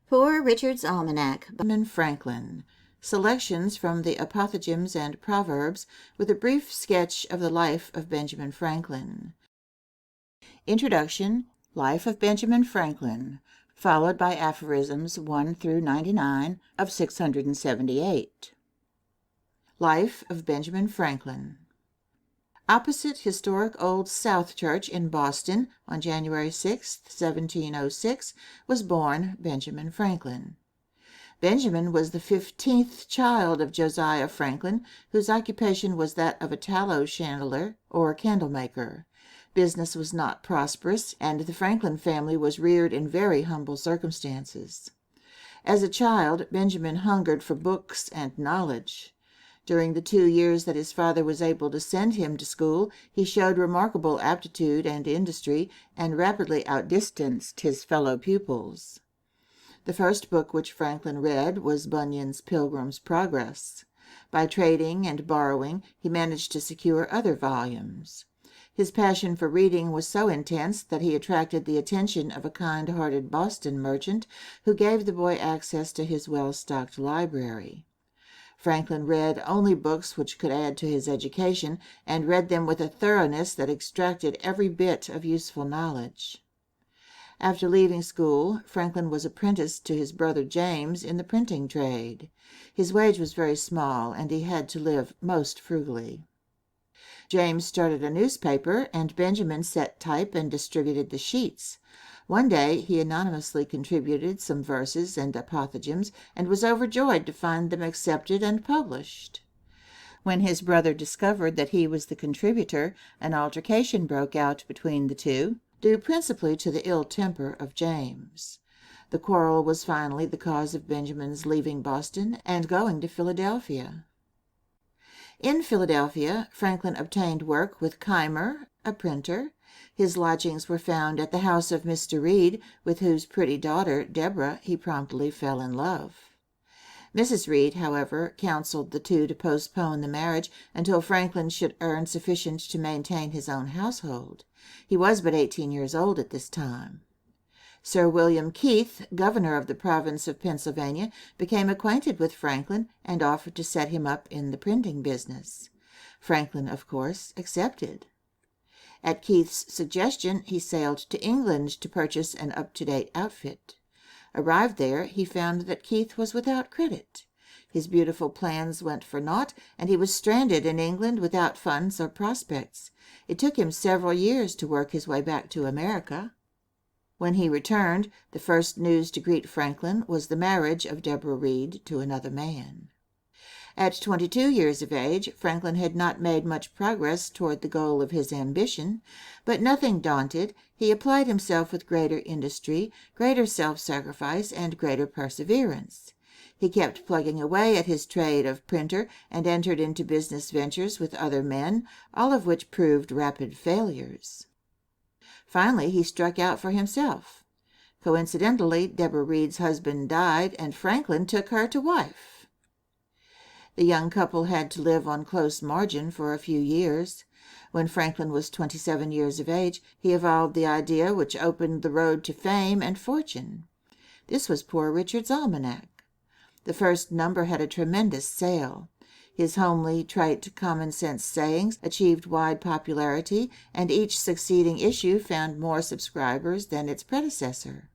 Poor Richard's Almanac, Benjamin Franklin. Selections from the Aphorisms and Proverbs, with a brief sketch of the life of Benjamin Franklin. Introduction. Life of Benjamin Franklin, followed by Aphorisms 1 through 99 of 678. Life of Benjamin Franklin. Opposite historic Old South Church in Boston, on January 6, 1706, was born Benjamin Franklin. Benjamin was the 15th child of Josiah Franklin, whose occupation was that of a tallow chandler or candlemaker. Business was not prosperous, and the Franklin family was reared in very humble circumstances. As a child, Benjamin hungered for books and knowledge. During the 2 years that his father was able to send him to school, he showed remarkable aptitude and industry, and rapidly outdistanced his fellow pupils. The first book which Franklin read was Bunyan's Pilgrim's Progress. By trading and borrowing, he managed to secure other volumes. His passion for reading was so intense that he attracted the attention of a kind-hearted Boston merchant, who gave the boy access to his well-stocked library. Franklin read only books which could add to his education, and read them with a thoroughness that extracted every bit of useful knowledge. After leaving school, Franklin was apprenticed to his brother James in the printing trade. His wage was very small, and he had to live most frugally. James started a newspaper, and Benjamin set type and distributed the sheets. One day he anonymously contributed some verses and apothegms, and was overjoyed to find them accepted and published. When his brother discovered that he was the contributor, an altercation broke out between the two, due principally to the ill temper of James. The quarrel was finally the cause of Benjamin's leaving Boston and going to Philadelphia. In Philadelphia, Franklin obtained work with Keimer, a printer. His lodgings were found at the house of Mr. Reed, with whose pretty daughter, Deborah, he promptly fell in love. Mrs. Reed, however, counseled the two to postpone the marriage until Franklin should earn sufficient to maintain his own household. He was but 18 years old at this time. Sir William Keith, governor of the province of Pennsylvania, became acquainted with Franklin and offered to set him up in the printing business. Franklin, of course, accepted. At Keith's suggestion, he sailed to England to purchase an up-to-date outfit. Arrived there, he found that Keith was without credit. His beautiful plans went for naught, and he was stranded in England without funds or prospects. It took him several years to work his way back to America. When he returned, the first news to greet Franklin was the marriage of Deborah Reed to another man. At 22 years of age, Franklin had not made much progress toward the goal of his ambition, but nothing daunted, he applied himself with greater industry, greater self-sacrifice, and greater perseverance. He kept plugging away at his trade of printer and entered into business ventures with other men, all of which proved rapid failures. Finally, he struck out for himself. Coincidentally, Deborah Reed's husband died, and Franklin took her to wife. The young couple had to live on close margin for a few years. When Franklin was 27 years of age, he evolved the idea which opened the road to fame and fortune. This was Poor Richard's Almanac. The first number had a tremendous sale. His homely, trite, common-sense sayings achieved wide popularity, and each succeeding issue found more subscribers than its predecessor.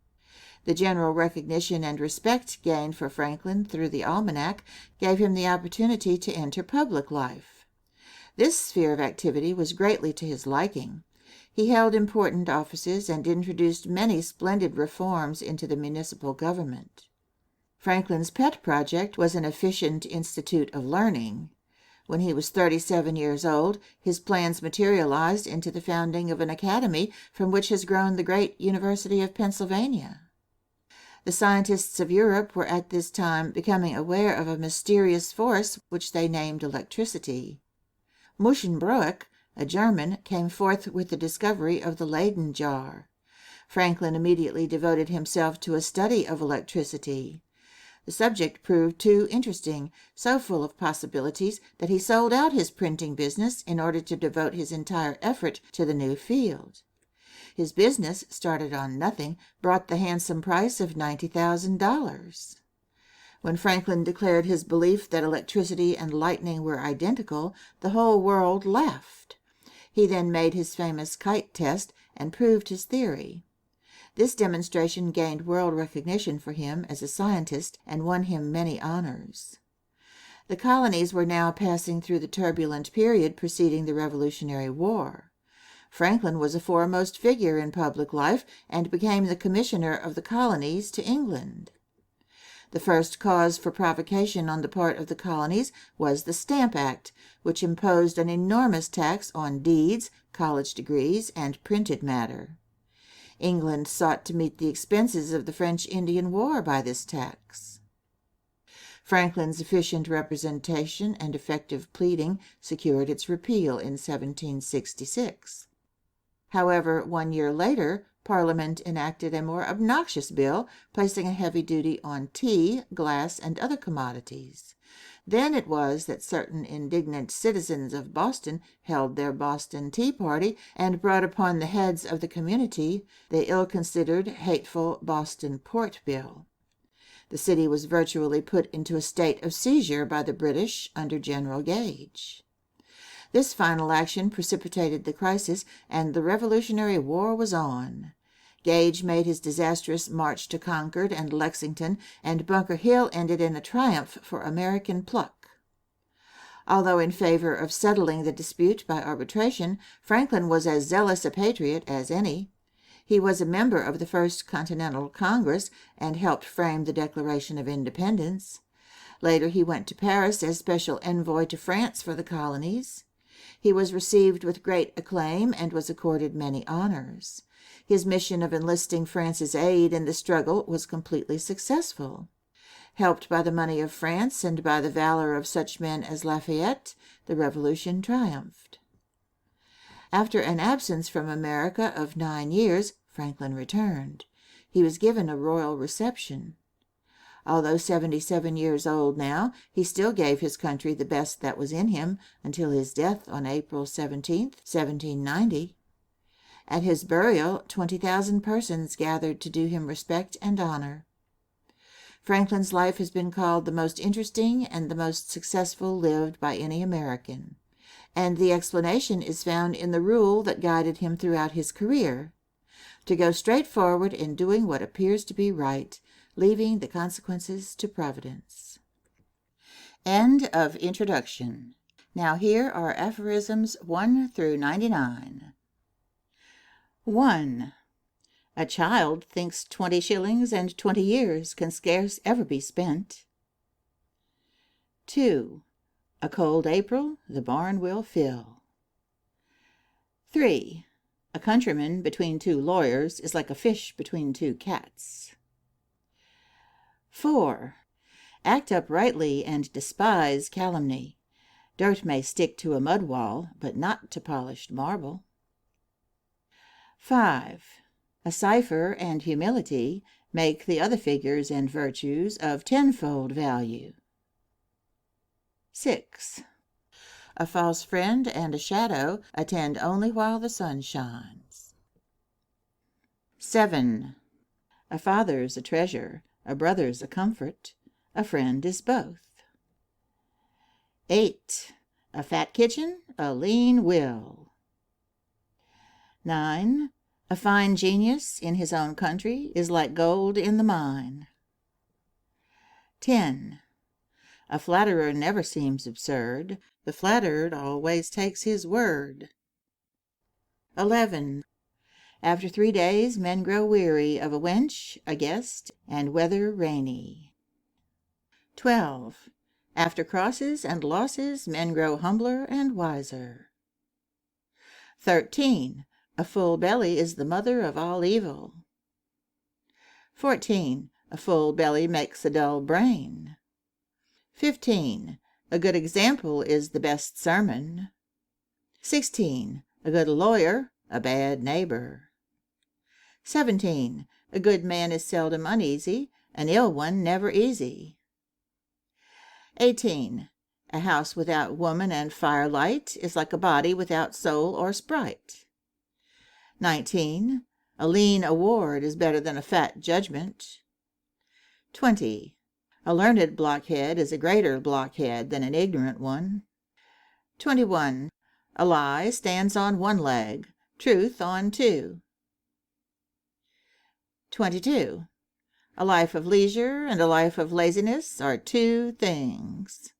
The general recognition and respect gained for Franklin through the Almanac gave him the opportunity to enter public life. This sphere of activity was greatly to his liking. He held important offices and introduced many splendid reforms into the municipal government. Franklin's pet project was an efficient institute of learning. When he was 37 years old, his plans materialized into the founding of an academy from which has grown the great University of Pennsylvania. The scientists of Europe were at this time becoming aware of a mysterious force which they named electricity. Muschenbroek, a German, came forth with the discovery of the Leyden jar. Franklin immediately devoted himself to a study of electricity. The subject proved too interesting, so full of possibilities, that he sold out his printing business in order to devote his entire effort to the new field. His business, started on nothing, brought the handsome price of $90,000. When Franklin declared his belief that electricity and lightning were identical, the whole world laughed. He then made his famous kite test and proved his theory. This demonstration gained world recognition for him as a scientist and won him many honors. The colonies were now passing through the turbulent period preceding the Revolutionary War. Franklin was a foremost figure in public life and became the commissioner of the colonies to England. The first cause for provocation on the part of the colonies was the Stamp Act, which imposed an enormous tax on deeds, college degrees, and printed matter. England sought to meet the expenses of the French Indian War by this tax. Franklin's efficient representation and effective pleading secured its repeal in 1766. However, 1 year later, Parliament enacted a more obnoxious bill, placing a heavy duty on tea, glass, and other commodities. Then it was that certain indignant citizens of Boston held their Boston Tea Party and brought upon the heads of the community the ill-considered, hateful Boston Port Bill. The city was virtually put into a state of seizure by the British under General Gage. This final action precipitated the crisis, and the Revolutionary War was on. Gage made his disastrous march to Concord and Lexington, and Bunker Hill ended in a triumph for American pluck. Although in favor of settling the dispute by arbitration, Franklin was as zealous a patriot as any. He was a member of the First Continental Congress and helped frame the Declaration of Independence. Later he went to Paris as special envoy to France for the colonies. He was received with great acclaim and was accorded many honors. His mission of enlisting France's aid in the struggle was completely successful. Helped by the money of France and by the valor of such men as Lafayette, the Revolution triumphed. After an absence from America of 9 years, Franklin returned. He was given a royal reception. Although 77 years old now, he still gave his country the best that was in him until his death on April 17, 1790. At his burial, 20,000 persons gathered to do him respect and honor. Franklin's life has been called the most interesting and the most successful lived by any American, and the explanation is found in the rule that guided him throughout his career: to go straight forward in doing what appears to be right, leaving the consequences to Providence. End of introduction. Now here are aphorisms 1 through 99. 1. A child thinks 20 shillings and 20 years can scarce ever be spent. 2. A cold April the barn will fill. 3. A countryman between 2 lawyers is like a fish between 2 cats. 4. Act uprightly and despise calumny. Dirt may stick to a mud wall, but not to polished marble. 5. A cipher and humility make the other figures and virtues of tenfold value. 6. A false friend and a shadow attend only while the sun shines. 7. A father's a treasure, a brother's a comfort, a friend is both. 8. A fat kitchen, a lean will. 9. A fine genius in his own country is like gold in the mine. 10. A flatterer never seems absurd, the flattered always takes his word. 11. After 3 days men grow weary of a wench, a guest, and weather rainy. 12. After crosses and losses men grow humbler and wiser. 13. A full belly is the mother of all evil. 14. A full belly makes a dull brain. 15. A good example is the best sermon. 16. A good lawyer, a bad neighbor. 17. A good man is seldom uneasy, an ill one never easy. 18. A house without woman and firelight is like a body without soul or sprite. 19. A lean award is better than a fat judgment. 20. A learned blockhead is a greater blockhead than an ignorant one. 21. A lie stands on one leg, truth on two. 22. A life of leisure and a life of laziness are two things.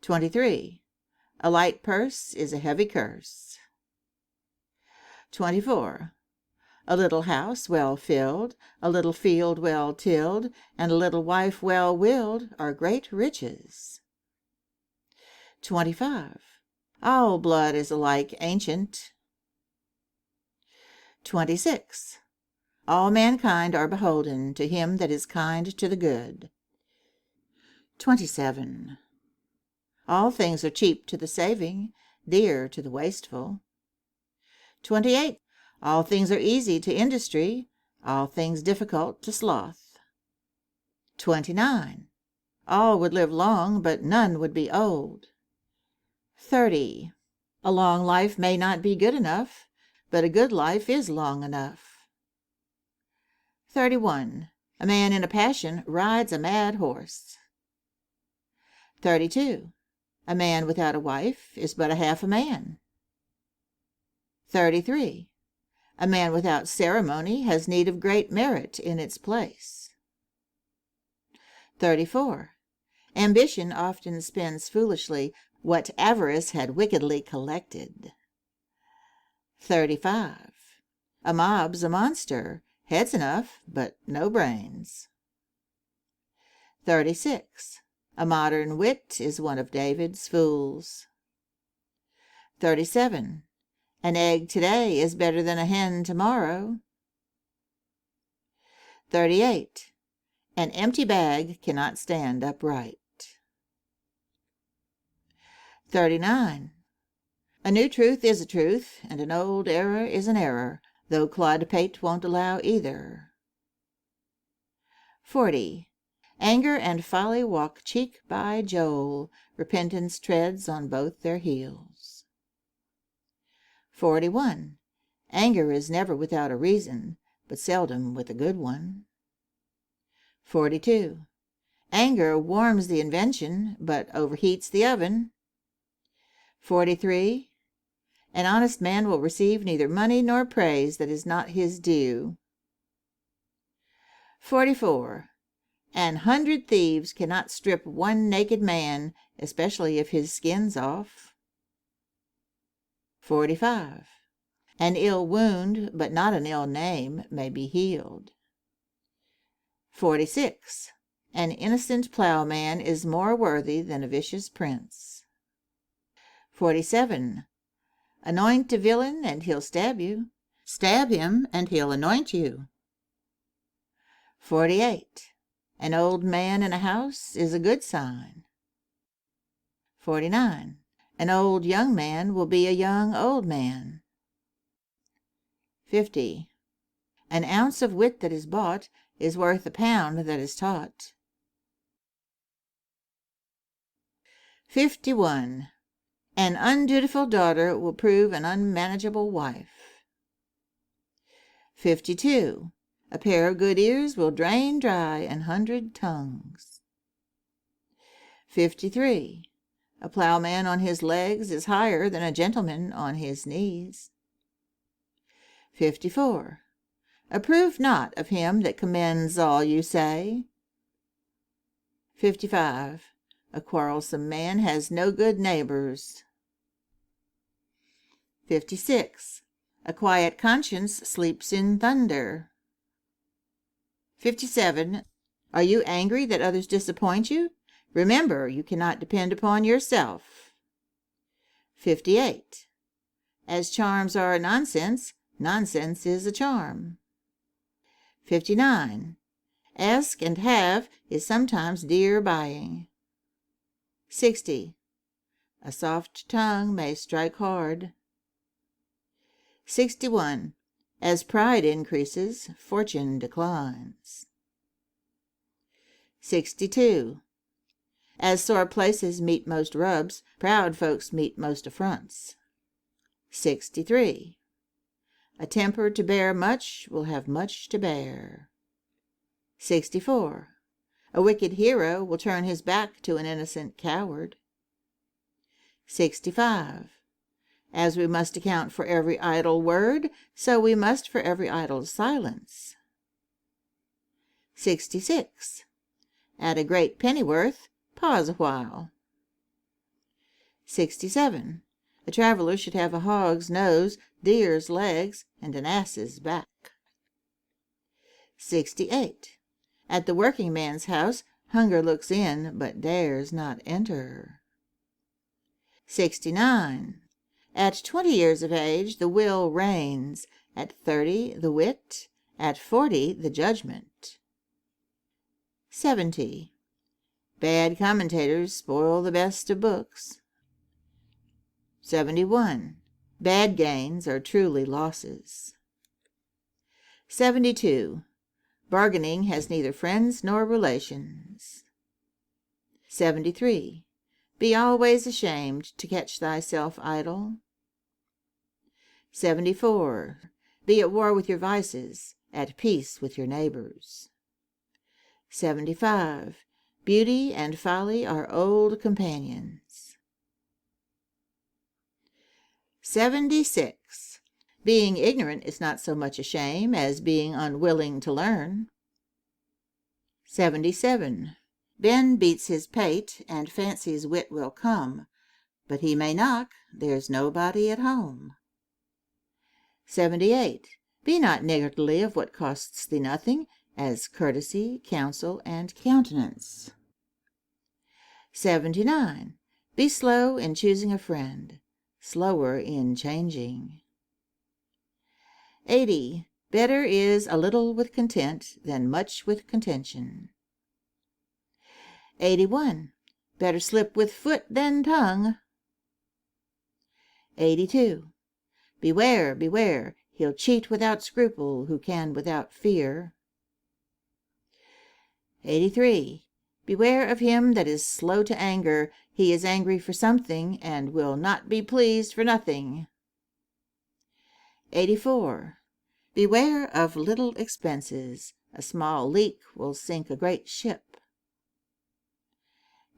23. A light purse is a heavy curse. 24. A little house well filled, a little field well tilled, and a little wife well willed are great riches. 25. All blood is alike ancient. 26. All mankind are beholden to him that is kind to the good. 27. All things are cheap to the saving, dear to the wasteful. 28. All things are easy to industry, all things difficult to sloth. 29. All would live long, but none would be old. 30. A long life may not be good enough, but a good life is long enough. 31. A man in a passion rides a mad horse. 32. A man without a wife is but a half a man. 33. A man without ceremony has need of great merit in its place. 34. Ambition often spends foolishly what avarice had wickedly collected. 35. A mob's a monster, heads enough, but no brains. 36. A modern wit is one of David's fools. 37. An egg today is better than a hen tomorrow. 38. An empty bag cannot stand upright. 39. A new truth is a truth, and an old error is an error, though Clodpate won't allow either. 40. Anger and folly walk cheek by jowl, repentance treads on both their heels. 41. Anger is never without a reason, but seldom with a good one. 42. Anger warms the invention, but overheats the oven. 43. An honest man will receive neither money nor praise that is not his due. 44. An 100 thieves cannot strip one naked man, especially if his skin's off. 45. An ill wound, but not an ill name, may be healed. 46. An innocent plowman is more worthy than a vicious prince. 47. Anoint a villain, and he'll stab you. Stab him, and he'll anoint you. 48. An old man in a house is a good sign. 49. An old young man will be a young old man. 50. An ounce of wit that is bought is worth a pound that is taught. 51. An undutiful daughter will prove an unmanageable wife. 52. A pair of good ears will drain dry 100 tongues. 53. A plowman on his legs is higher than a gentleman on his knees. 54. Approve not of him that commends all you say. 55. A quarrelsome man has no good neighbors. 56. A quiet conscience sleeps in thunder. 57. Are you angry that others disappoint you? Remember, you cannot depend upon yourself. 58. As charms are nonsense, nonsense is a charm. 59. Ask and have is sometimes dear buying. 60. A soft tongue may strike hard. 61. As pride increases, fortune declines. 62. As sore places meet most rubs, proud folks meet most affronts. 63. A temper to bear much will have much to bear. 64. A wicked hero will turn his back to an innocent coward. 65. As we must account for every idle word, so we must for every idle silence. 66. At a great pennyworth, pause a while. 67. A traveler should have a hog's nose, deer's legs, and an ass's back. 68. At the working man's house, hunger looks in, but dares not enter. 69. At 20 years of age, the will reigns, at 30, the wit, at 40, the judgment. 70. Bad commentators spoil the best of books. 71. Bad gains are truly losses. 72. Bargaining has neither friends nor relations. 73. Be always ashamed to catch thyself idle. 74. Be at war with your vices, at peace with your neighbors. 75. Beauty and folly are old companions. 76. Being ignorant is not so much a shame as being unwilling to learn. 77. Ben beats his pate and fancies wit will come, but he may knock, there's nobody at home. 78. Be not niggardly of what costs thee nothing, as courtesy, counsel, and countenance. 79. Be slow in choosing a friend, slower in changing. 80. Better is a little with content than much with contention. 81. Better slip with foot than tongue. 82. Beware, beware, he'll cheat without scruple who can without fear. 83. Beware of him that is slow to anger, he is angry for something, and will not be pleased for nothing. 84. Beware of little expenses, a small leak will sink a great ship.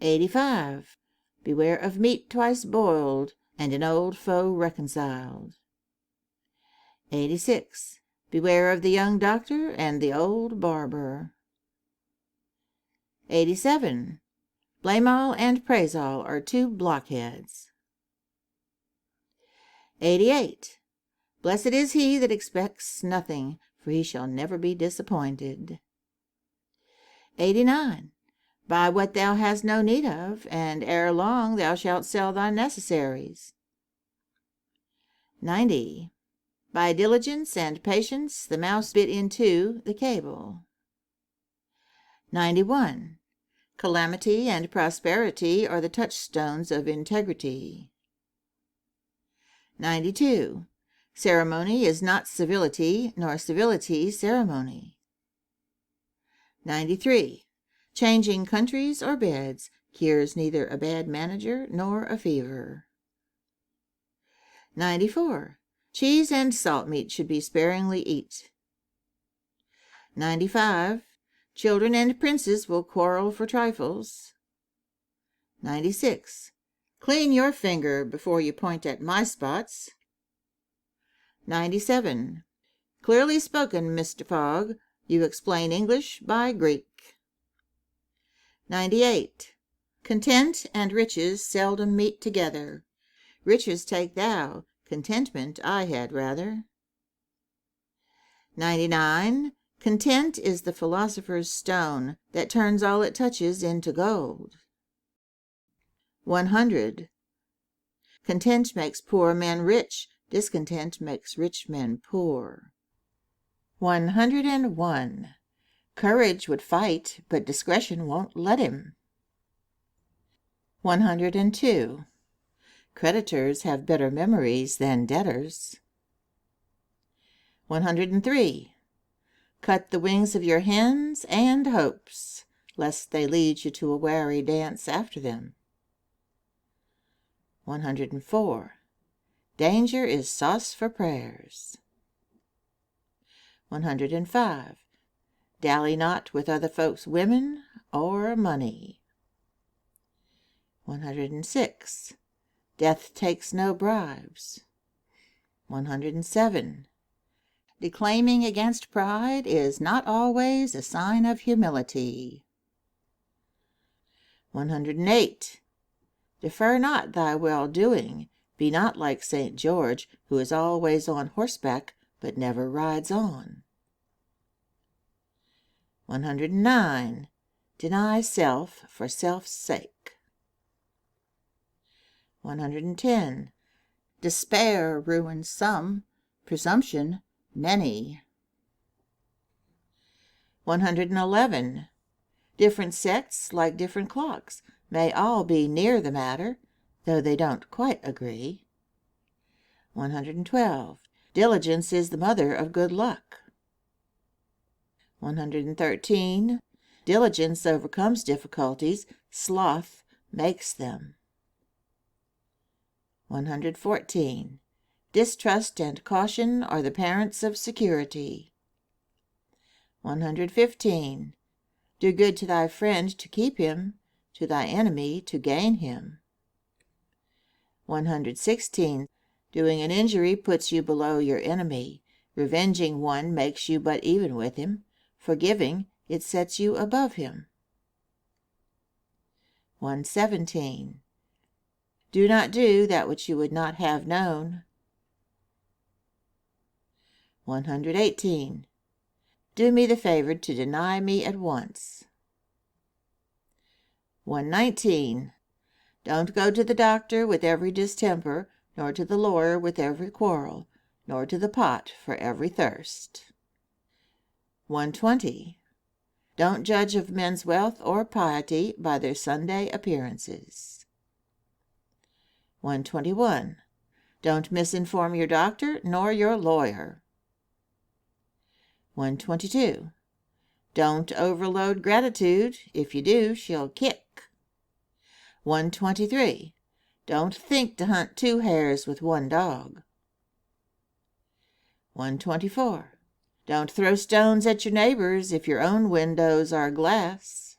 85. Beware of meat twice boiled, and an old foe reconciled. 86. Beware of the young doctor and the old barber. 87. Blame all and praise all are two blockheads. 88. Blessed is he that expects nothing, for he shall never be disappointed. 89. Buy what thou hast no need of, and ere long thou shalt sell thy necessaries. 90. By diligence and patience the mouse bit in two the cable. 91. Calamity and prosperity are the touchstones of integrity. 92. Ceremony is not civility, nor civility ceremony. 93. Changing countries or beds cures neither a bad manager nor a fever. 94. Cheese and salt meat should be sparingly eat. 95. Children and princes will quarrel for trifles. 96. Clean your finger before you point at my spots. 97. Clearly spoken, Mr. Fogg. You explain English by Greek. 98. Content and riches seldom meet together. Riches take thou, contentment I had rather. 99. Content is the philosopher's stone that turns all it touches into gold. 100. Content makes poor men rich, discontent makes rich men poor. 101. Courage would fight, but discretion won't let him. 102. Creditors have better memories than debtors. 103. Cut the wings of your hens and hopes, lest they lead you to a wary dance after them. 104. Danger is sauce for prayers. 105. Dally not with other folks' women or money. 106. Death takes no bribes. 107. Declaiming against pride is not always a sign of humility. 108. Defer not thy well-doing. Be not like St. George, who is always on horseback, but never rides on. 109. Deny self for self's sake. 110. Despair ruins some, presumption many. 111. Different sects, like different clocks, may all be near the matter, though they don't quite agree. 112. Diligence is the mother of good luck. 113. Diligence overcomes difficulties, sloth makes them. 114. Distrust and caution are the parents of security. 115. Do good to thy friend to keep him, to thy enemy to gain him. 116. Doing an injury puts you below your enemy. Revenging one makes you but even with him. Forgiving, it sets you above him. 117. Do not do that which you would not have known. 118. Do me the favor to deny me at once. 119. Don't go to the doctor with every distemper, nor to the lawyer with every quarrel, nor to the pot for every thirst. 120. Don't judge of men's wealth or piety by their Sunday appearances. 121. Don't misinform your doctor nor your lawyer. 122. Don't overload gratitude. If you do, she'll kick. 123. Don't think to hunt 2 hares with 1 dog. 124. Don't throw stones at your neighbors if your own windows are glass.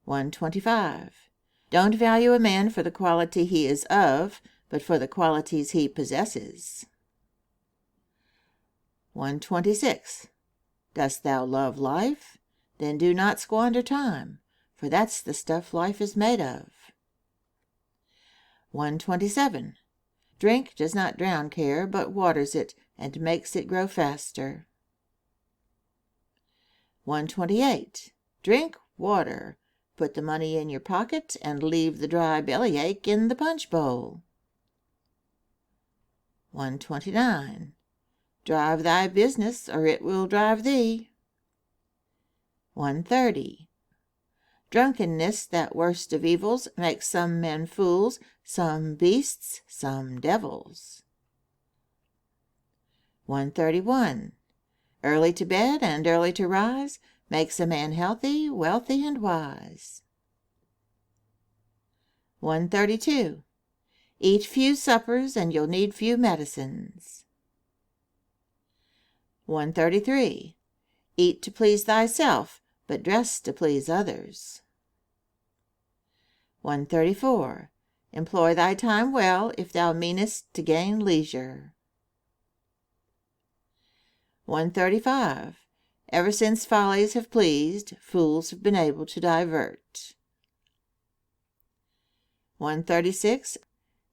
125. Don't value a man for the quality he is of, but for the qualities he possesses. 126. Dost thou love life? Then do not squander time, for that's the stuff life is made of. 127. Drink does not drown care, but waters it, and makes it grow faster. 128. Drink water. Put the money in your pocket, and leave the dry bellyache in the punch bowl. 129. Drive thy business, or it will drive thee. 130. Drunkenness, that worst of evils, makes some men fools, some beasts, some devils. 131. Early to bed and early to rise makes a man healthy, wealthy, and wise. 132. Eat few suppers, and you'll need few medicines. 133. Eat to please thyself, but dress to please others. 134. Employ thy time well, if thou meanest to gain leisure. 135. Ever since follies have pleased, fools have been able to divert. 136.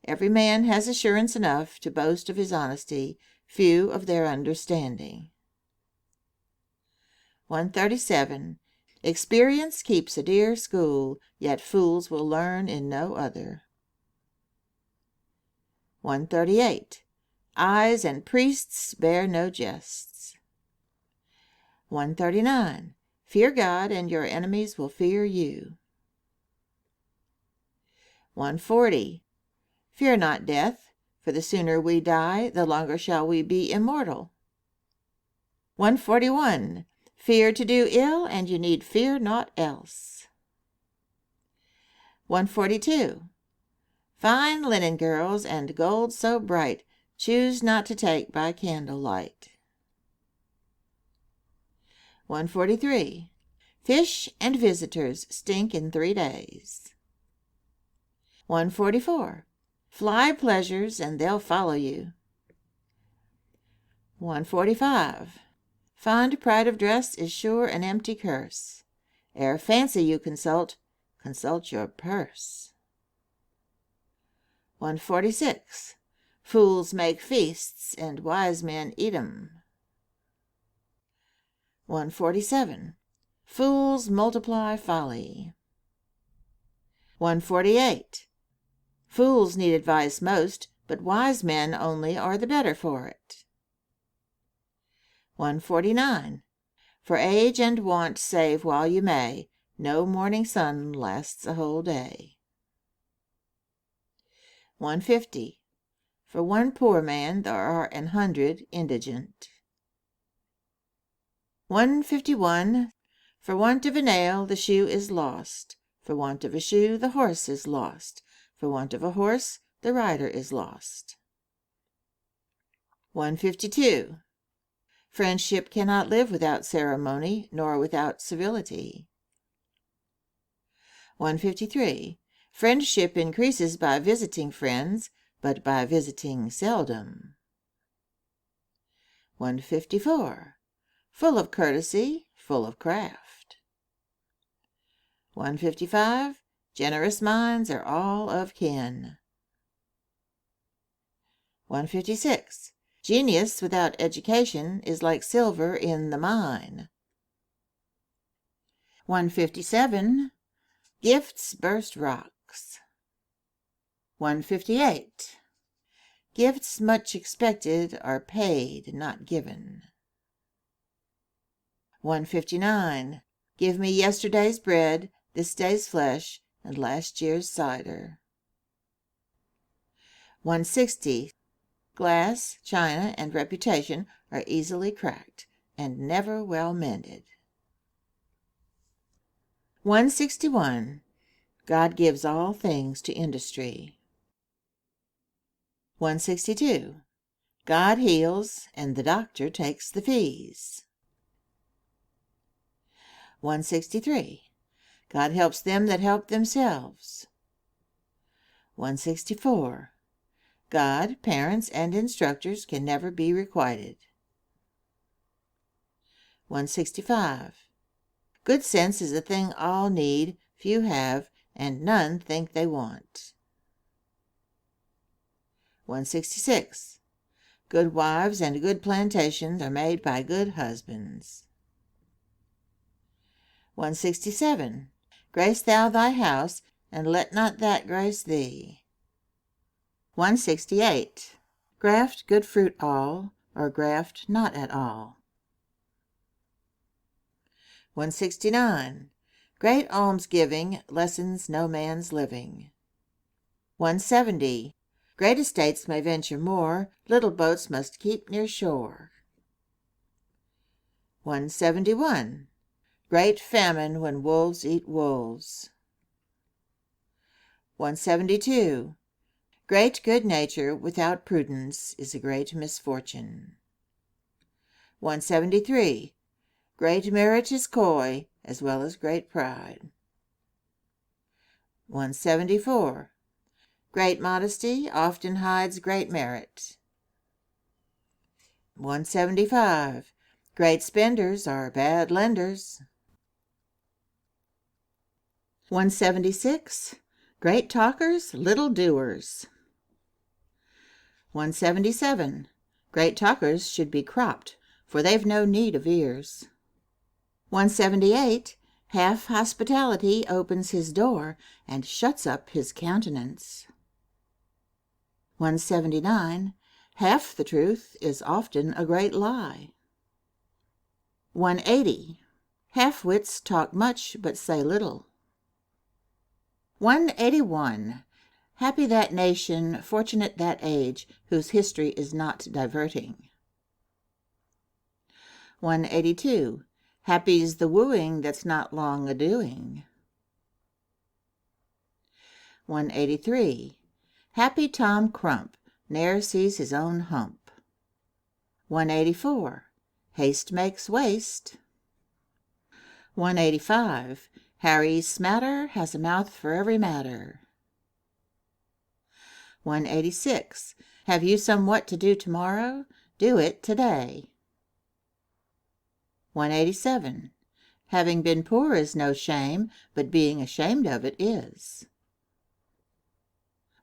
Every man has assurance enough to boast of his honesty, few of their understanding. 137. Experience keeps a dear school, yet fools will learn in no other. 138. Eyes and priests bear no jests. 139. Fear God, and your enemies will fear you. 140. Fear not death, for the sooner we die, the longer shall we be immortal. 141. Fear to do ill, and you need fear naught else. 142. Fine linen, girls, and gold so bright, choose not to take by candlelight. 143. Fish and visitors stink in 3 days. 144. Fly pleasures and they'll follow you. 145. Fond pride of dress is sure an empty curse. Ere fancy you consult, consult your purse. 146. Fools make feasts and wise men eat 'em. 147. Fools multiply folly. 148. Fools need advice most, but wise men only are the better for it. 149. For age and want save while you may, no morning sun lasts a whole day. 150. For one poor man there are 100 indigent. 151. For want of a nail the shoe is lost. For want of a shoe the horse is lost. For want of a horse the rider is lost. 152. Friendship cannot live without ceremony, nor without civility. 153. Friendship increases by visiting friends, but by visiting seldom. 154. Full of courtesy, full of craft. 155. Generous minds are all of kin. 156. Genius without education is like silver in the mine. 157. Gifts burst rocks. 158. Gifts much expected are paid, not given. 159. Give me yesterday's bread, this day's flesh, and last year's cider. 160. Glass, china, and reputation are easily cracked, and never well mended. 161. God gives all things to industry. 162. God heals, and the doctor takes the fees. 163. God helps them that help themselves. 164. God, parents, and instructors can never be requited. 165. Good sense is a thing all need, few have, and none think they want. 166. Good wives and good plantations are made by good husbands. 167. Grace thou thy house, and let not that grace thee. 168. Graft good fruit all, or graft not at all. 169. Great almsgiving lessens no man's living. 170. Great estates may venture more, little boats must keep near shore. 171. Great famine when wolves eat wolves. 172. Great good nature without prudence is a great misfortune. 173. Great merit is coy, as well as great pride. 174. Great modesty often hides great merit. 175. Great spenders are bad lenders. 176. Great talkers, little doers. 177. Great talkers should be cropped, for they've no need of ears. 178. Half hospitality opens his door and shuts up his countenance. 179. Half the truth is often a great lie. 180. Half-wits talk much but say little. 181. Happy that nation, fortunate that age, whose history is not diverting. 182. Happy's the wooing that's not long a-doing. 183. Happy Tom Crump ne'er sees his own hump. 184. Haste makes waste. 185. Harry Smatter has a mouth for every matter. 186. Have you somewhat to do tomorrow? Do it today. 187. Having been poor is no shame, but being ashamed of it is.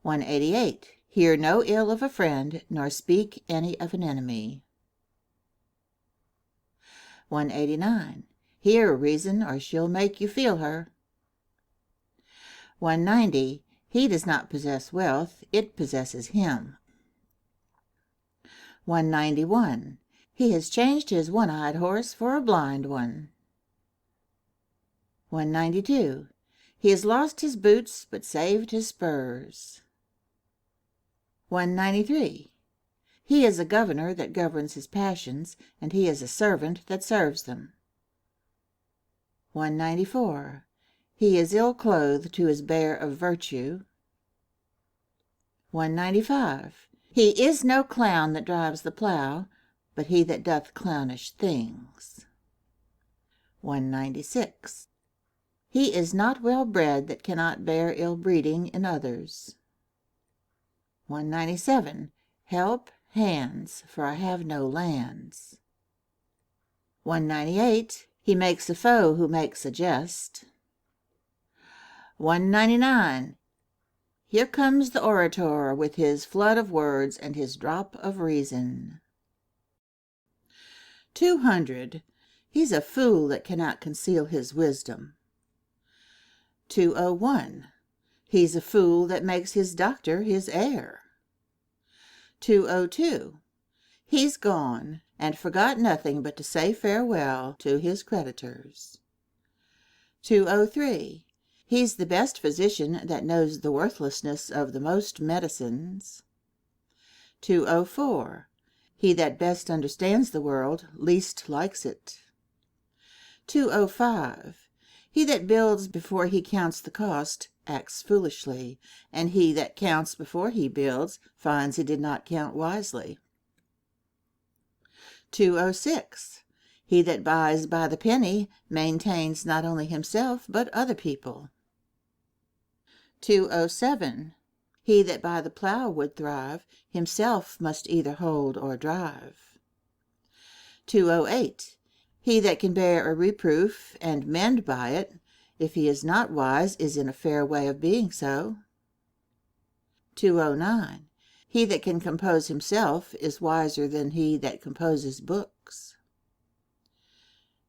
188. Hear no ill of a friend, nor speak any of an enemy. 189. Hear reason, or she'll make you feel her. 190. He does not possess wealth, it possesses him. 191. He has changed his one-eyed horse for a blind one. 192. He has lost his boots, but saved his spurs. 193. He is a governor that governs his passions, and he is a servant that serves them. 194. He is ill-clothed who is bare of virtue. 195. He is no clown that drives the plough, but he that doth clownish things. 196. He is not well bred that cannot bear ill breeding in others. 197. Help, hands, for I have no lands. 198. He makes a foe who makes a jest. 199. Here comes the orator with his flood of words and his drop of reason. 200. He's a fool that cannot conceal his wisdom. 201. He's a fool that makes his doctor his heir. 202. He's gone, and forgot nothing but to say farewell to his creditors. 203. He's the best physician that knows the worthlessness of the most medicines. 204. He that best understands the world least likes it. 205. He that builds before he counts the cost acts foolishly, and he that counts before he builds finds he did not count wisely. 206. He that buys by the penny maintains not only himself but other people. 207. He that by the plough would thrive, himself must either hold or drive. 208. He that can bear a reproof and mend by it, if he is not wise, is in a fair way of being so. 209. He that can compose himself is wiser than he that composes books.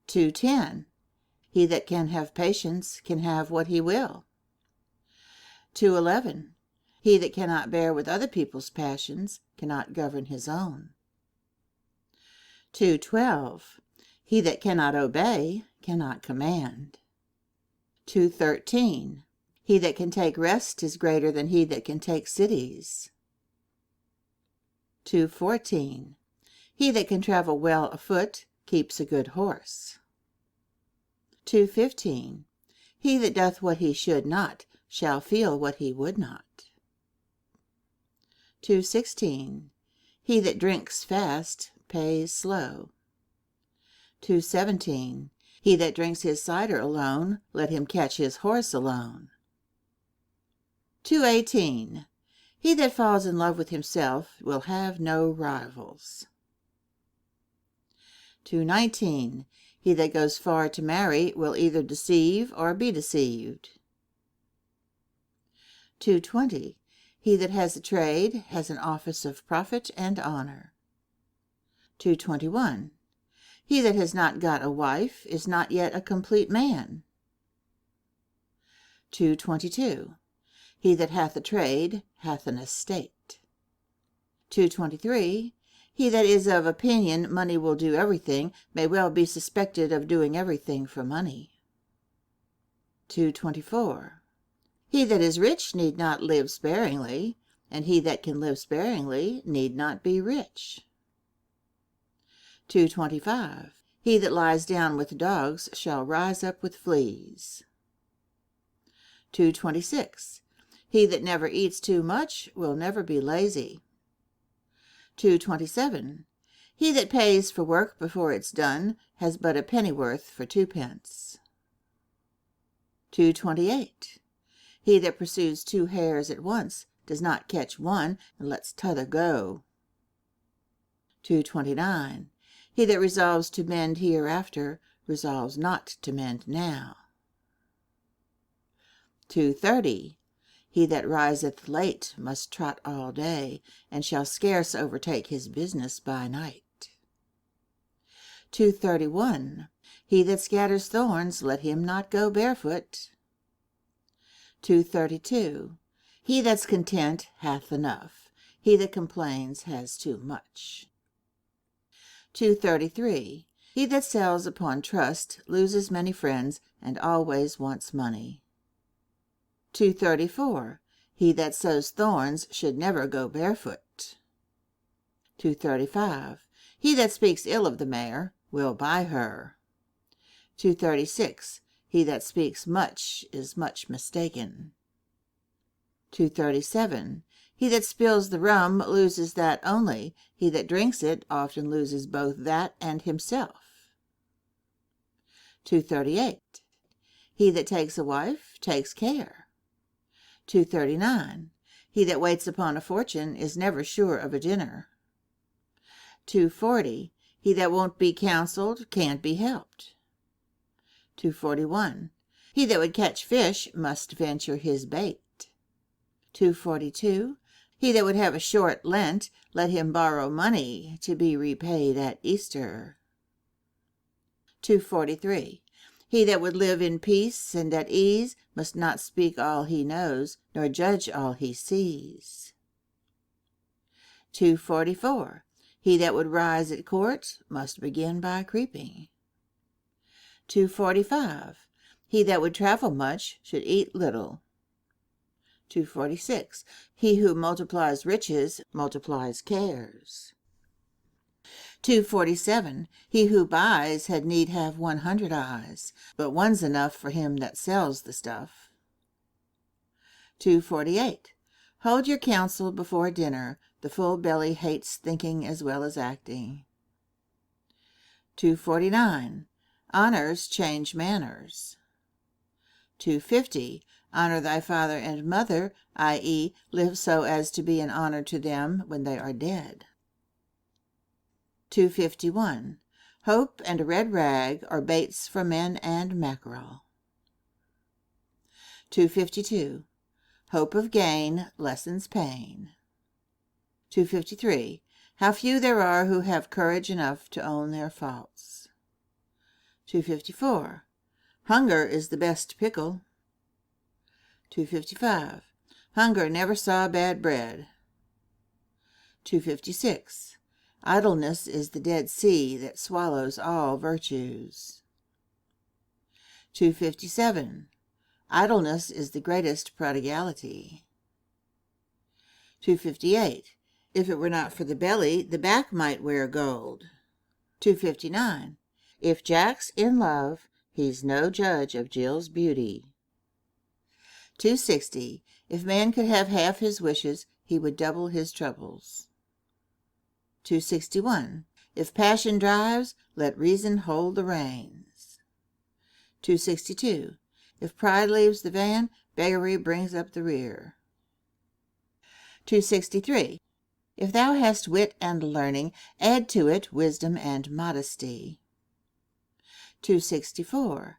210. He that can have patience can have what he will. 211. He that cannot bear with other people's passions cannot govern his own. 212. He that cannot obey cannot command. 213. He that can take rest is greater than he that can take cities. 214. He that can travel well afoot keeps a good horse. 215. He that doth what he should not shall feel what he would not. 216. He that drinks fast pays slow. 217. He that drinks his cider alone, let him catch his horse alone. 218. He that falls in love with himself will have no rivals. 219. He that goes far to marry will either deceive or be deceived. 220. He that has a trade has an office of profit and honor. 221. He that has not got a wife is not yet a complete man. 222. He that hath a trade hath an estate. 223. He that is of opinion money will do everything may well be suspected of doing everything for money. 224. He that is rich need not live sparingly, and he that can live sparingly need not be rich. 225. He that lies down with dogs shall rise up with fleas. 226. He that never eats too much will never be lazy. 227. He that pays for work before it's done has but a pennyworth for twopence. 228. He that pursues 2 hares at once does not catch one, and lets t'other go. 229. He that resolves to mend hereafter resolves not to mend now. 230. He that riseth late must trot all day, and shall scarce overtake his business by night. 231. He that scatters thorns, let him not go barefoot. 232. He that's content hath enough. He that complains has too much. 233. He that sells upon trust loses many friends, and always wants money. 234. He that sows thorns should never go barefoot. 235. He that speaks ill of the mare will buy her. 236. He that speaks much is much mistaken. 237. He that spills the rum loses that only. He that drinks it often loses both that and himself. 238. He that takes a wife takes care. 239. He that waits upon a fortune is never sure of a dinner. 240. He that won't be counseled can't be helped. 241. He that would catch fish must venture his bait. 242. He that would have a short Lent, let him borrow money to be repaid at Easter. 243. He that would live in peace and at ease must not speak all he knows, nor judge all he sees. 244. He that would rise at court must begin by creeping. 245. He that would travel much should eat little. 246. He who multiplies riches multiplies cares. 247. He who buys had need have 100 eyes, but one's enough for him that sells the stuff. 248. Hold your counsel before dinner. The full belly hates thinking as well as acting. 249. Honors change manners. 250. Honor thy father and mother, i.e., live so as to be an honor to them when they are dead. 251. Hope and a red rag are baits for men and mackerel. 252. Hope of gain lessens pain. 253. How few there are who have courage enough to own their faults. 254. Hunger is the best pickle. 255. Hunger never saw bad bread. 256. Idleness is the Dead Sea that swallows all virtues. 257. Idleness is the greatest prodigality. 258. If it were not for the belly, the back might wear gold. 259. If Jack's in love, he's no judge of Jill's beauty. 260. If man could have half his wishes, he would double his troubles. 261. If passion drives, let reason hold the reins. 262. If pride leaves the van, beggary brings up the rear. 263. If thou hast wit and learning, add to it wisdom and modesty. 264.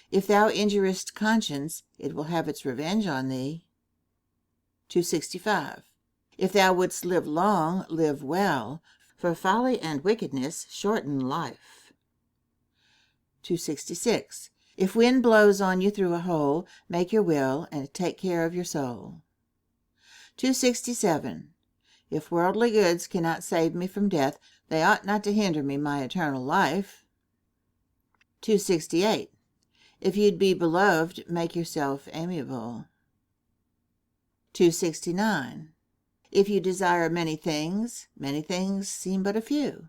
If thou injurest conscience, it will have its revenge on thee. 265. If thou wouldst live long, live well, for folly and wickedness shorten life. 266. If wind blows on you through a hole, make your will and take care of your soul. 267. If worldly goods cannot save me from death, they ought not to hinder me my eternal life. 268. If you'd be beloved, make yourself amiable. 269. If you desire many things seem but a few.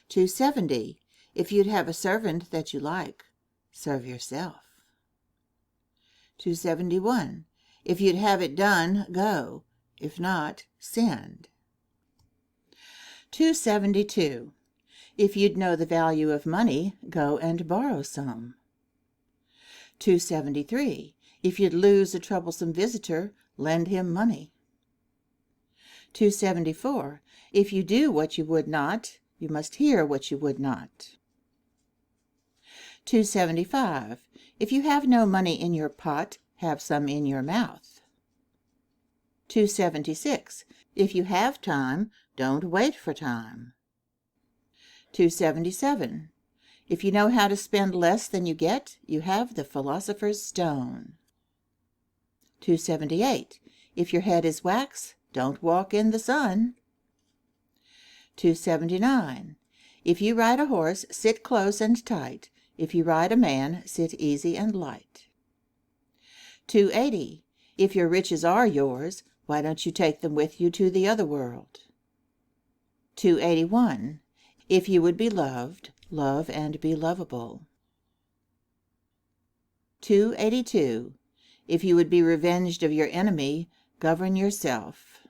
270. If you'd have a servant that you like, serve yourself. 271. If you'd have it done, go. If not, send. 272. If you'd know the value of money, go and borrow some. 273. If you'd lose a troublesome visitor, lend him money. 274. If you do what you would not, you must hear what you would not. 275. If you have no money in your pot, have some in your mouth. 276. If you have time, don't wait for time. 277. If you know how to spend less than you get, you have the philosopher's stone. 278. If your head is wax, don't walk in the sun. 279. If you ride a horse, sit close and tight. If you ride a man, sit easy and light. 280. If your riches are yours, why don't you take them with you to the other world? 281. If you would be loved, love and be lovable. 282. If you would be revenged of your enemy, govern yourself.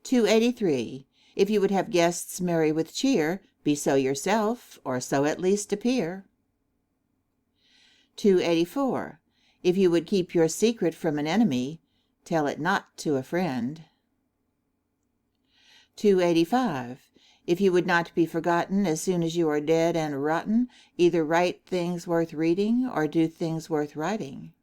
283. If you would have guests merry with cheer, be so yourself, or so at least appear. 284. If you would keep your secret from an enemy, tell it not to a friend. 285. If you would not be forgotten as soon as you are dead and rotten, either write things worth reading or do things worth writing.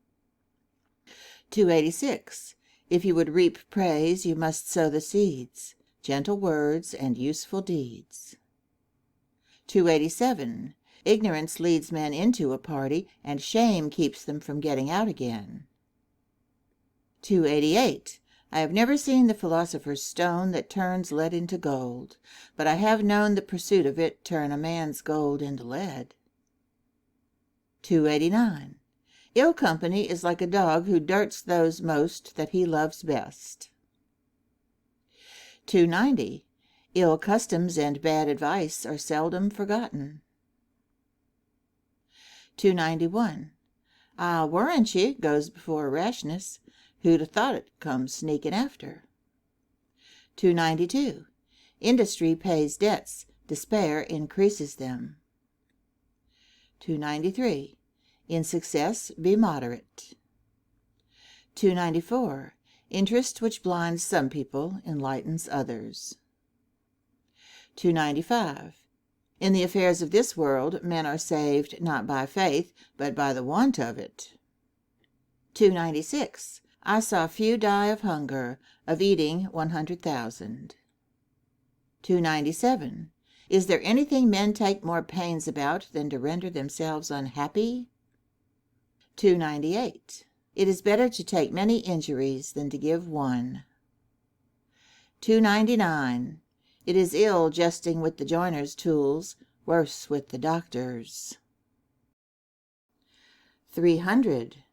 286. If you would reap praise, you must sow the seeds, gentle words and useful deeds. 287. Ignorance leads men into a party, and shame keeps them from getting out again. 288. I have never seen the philosopher's stone that turns lead into gold, but I have known the pursuit of it turn a man's gold into lead. 289. Ill company is like a dog who dirts those most that he loves best. 290. Ill customs and bad advice are seldom forgotten. 291. "I'll warrant ye" goes before rashness. Who'd have thought it comes sneaking after? 292. Industry pays debts, despair increases them. 293. In success be moderate. 294. Interest which blinds some people enlightens others. 295. In the affairs of this world men are saved not by faith, but by the want of it. 296. I saw few die of hunger, of eating 100,000. 297. Is there anything men take more pains about than to render themselves unhappy? 298. It is better to take many injuries than to give one. 299. It is ill jesting with the joiner's tools, worse with the doctor's. 300.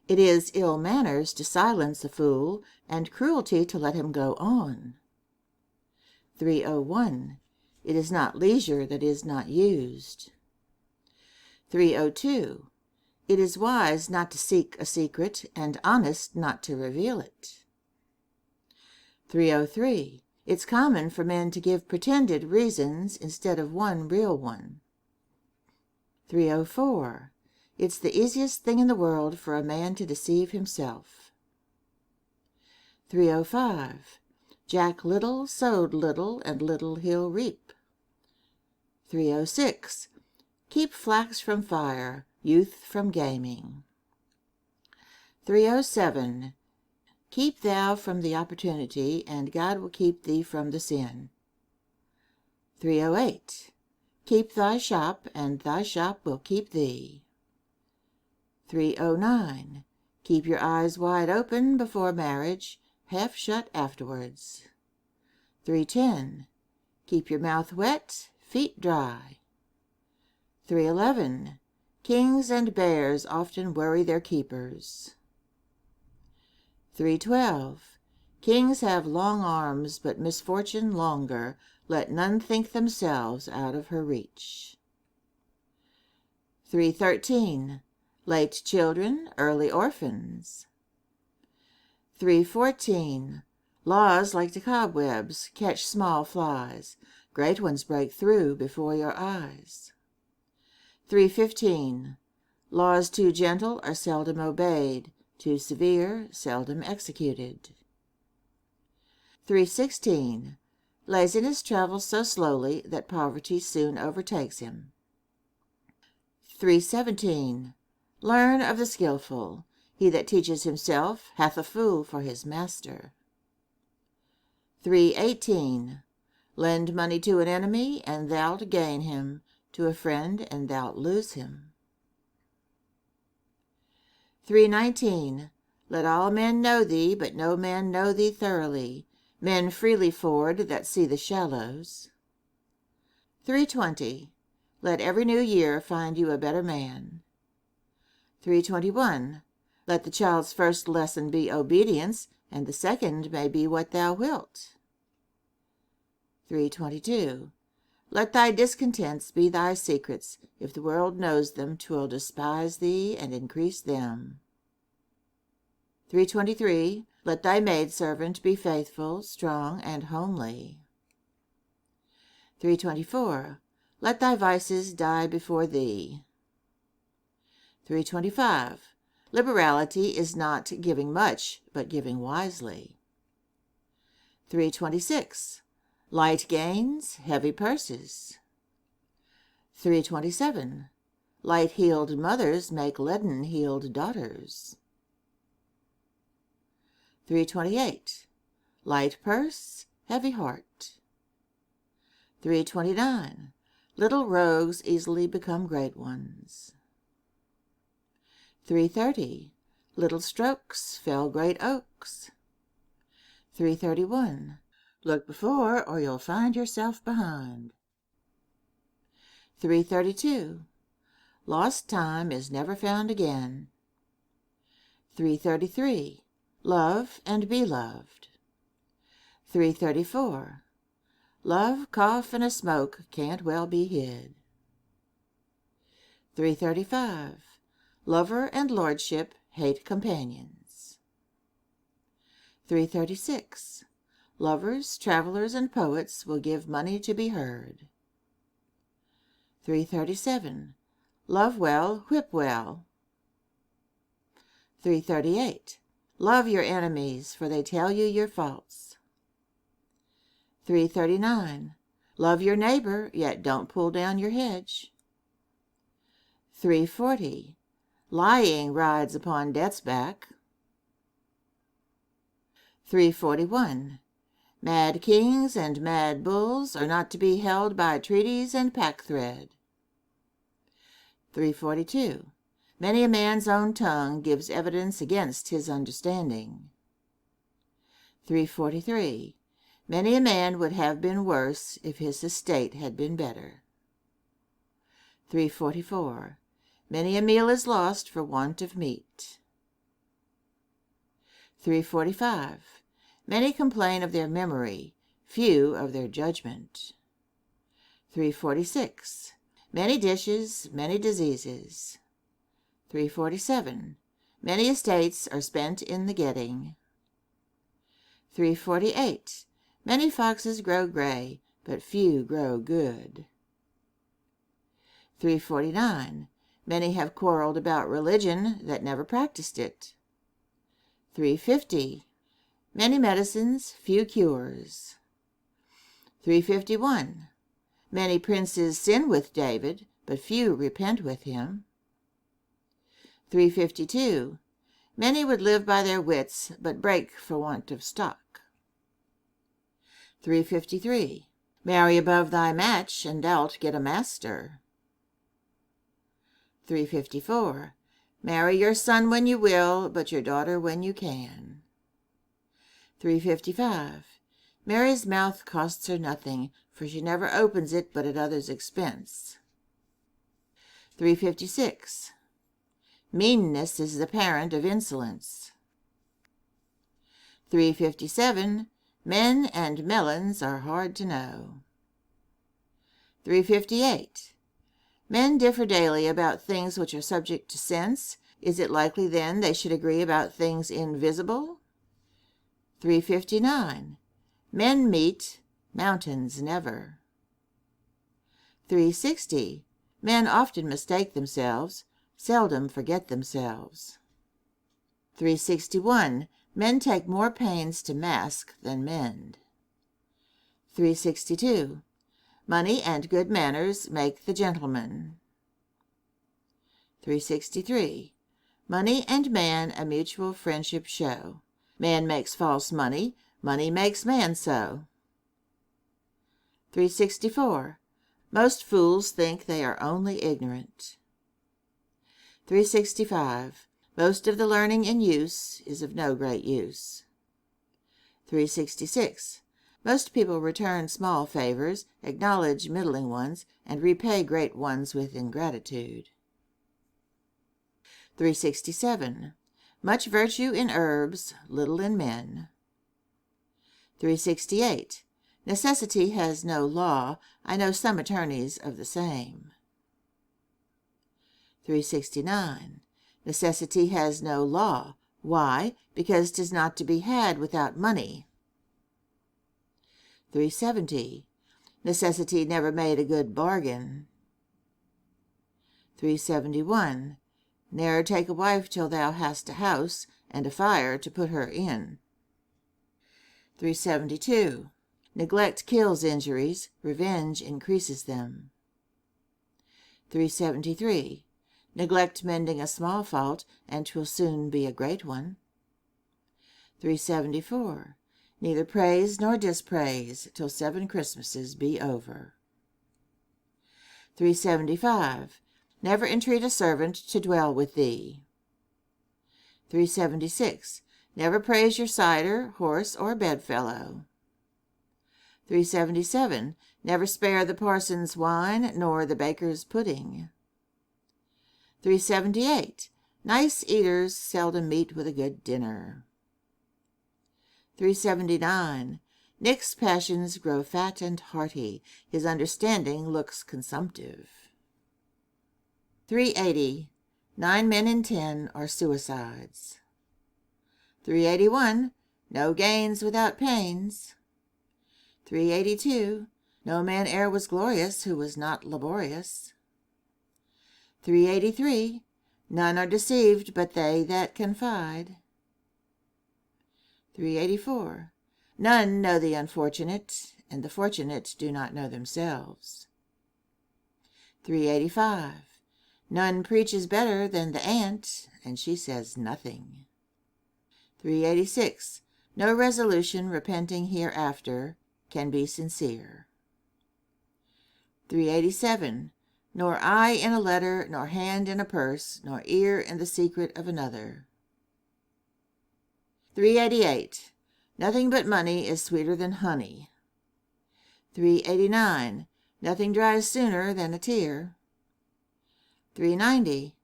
It is ill manners to silence a fool, and cruelty to let him go on. 301. It is not leisure that is not used. 302. It is wise not to seek a secret, and honest not to reveal it. 303. It's common for men to give pretended reasons instead of one real one. 304. It's the easiest thing in the world for a man to deceive himself. 305. Jack Little sowed little, and little he'll reap. 306. Keep flax from fire, youth from gaming. 307. Keep thou from the opportunity, and God will keep thee from the sin. 308. Keep thy shop, and thy shop will keep thee. 309. Keep your eyes wide open before marriage, half shut afterwards. 310. Keep your mouth wet, feet dry. 311. Kings and bears often worry their keepers. 312. Kings have long arms, but misfortune longer. Let none think themselves out of her reach. 313. Late children, early orphans. 314. Laws like the cobwebs catch small flies. Great ones break through before your eyes. 315. Laws too gentle are seldom obeyed, too severe seldom executed. 316. Laziness travels so slowly that poverty soon overtakes him. 317. Learn of the skillful. He that teaches himself hath a fool for his master. 318. Lend money to an enemy, and thou'lt gain him; to a friend, and thou'lt lose him. 319. Let all men know thee, but no man know thee thoroughly. Men freely ford that see the shallows. 320. Let every new year find you a better man. 321. Let the child's first lesson be obedience, and the second may be what thou wilt. 322. Let thy discontents be thy secrets. If the world knows them, 'twill despise thee and increase them. 323. Let thy maidservant be faithful, strong, and homely. 324. Let thy vices die before thee. 325. Liberality is not giving much, but giving wisely. 326. Light gains, heavy purses. 327. Light-heeled mothers make leaden-heeled daughters. 328. Light purse, heavy heart. 329. Little rogues easily become great ones. 330. Little strokes fell great oaks. 331. Look before, or you'll find yourself behind. 332. Lost time is never found again. 333. Love and be loved. 334. Love, cough, and a smoke can't well be hid. 335. Lover and lordship hate companions. 336. Lovers, travelers, and poets will give money to be heard. 337. Love well, whip well. 338. Love your enemies, for they tell you your faults. 339. Love your neighbor, yet don't pull down your hedge. 340. Lying rides upon death's back. 341. Mad kings and mad bulls are not to be held by treaties and pack-thread. 342. Many a man's own tongue gives evidence against his understanding. 343. Many a man would have been worse if his estate had been better. 344. Many a meal is lost for want of meat. 345. Many complain of their memory, few of their judgment. 346. Many dishes, many diseases. 347. Many estates are spent in the getting. 348. Many foxes grow gray, but few grow good. 349. Many have quarreled about religion that never practiced it. 350. Many medicines, few cures. 351. Many princes sin with David, but few repent with him. 352. Many would live by their wits, but break for want of stock. 353. Marry above thy match, and thou'lt get a master. 354. Marry your son when you will, but your daughter when you can. 355. Mary's mouth costs her nothing, for she never opens it but at others' expense. 356. Meanness is the parent of insolence. 357. Men and melons are hard to know. 358. Men differ daily about things which are subject to sense. Is it likely then they should agree about things invisible? 359. Men meet, mountains never. 360. Men often mistake themselves. seldom forget themselves. 361. Men take more pains to mask than mend. 362. Money and good manners make the gentleman. 363. Money and man a mutual friendship show. Man makes false money, money makes man so. 364. Most fools think they are only ignorant. 365. Most of the learning in use is of no great use. 366. Most people return small favors, acknowledge middling ones, and repay great ones with ingratitude. 367. Much virtue in herbs, little in men. 368. Necessity has no law. I know some attorneys of the same. 369. Necessity has no law. Why? Because 'tis not to be had without money. 370. Necessity never made a good bargain. 371. Ne'er take a wife till thou hast a house and a fire to put her in. 372. Neglect kills injuries, revenge increases them. 373. Neglect mending a small fault, and 'twill soon be a great one. 374. Neither praise nor dispraise till 7 Christmases be over. 375. Never entreat a servant to dwell with thee. 376. Never praise your cider, horse, or bedfellow. 377. Never spare the parson's wine, nor the baker's pudding. 378. Nice eaters seldom meet with a good dinner. 379. Nick's passions grow fat and hearty, his understanding looks consumptive. 380. 9 men in 10 are suicides. 381. No gains without pains. 382. No man e'er was glorious who was not laborious. 383. None are deceived but they that confide. 384. None know the unfortunate, and the fortunate do not know themselves. 385. None preaches better than the ant, and she says nothing. 386. No resolution repenting hereafter can be sincere. 387. Nor eye in a letter, nor hand in a purse, nor ear in the secret of another. 388. Nothing but money is sweeter than honey. 389. Nothing dries sooner than a tear. 390.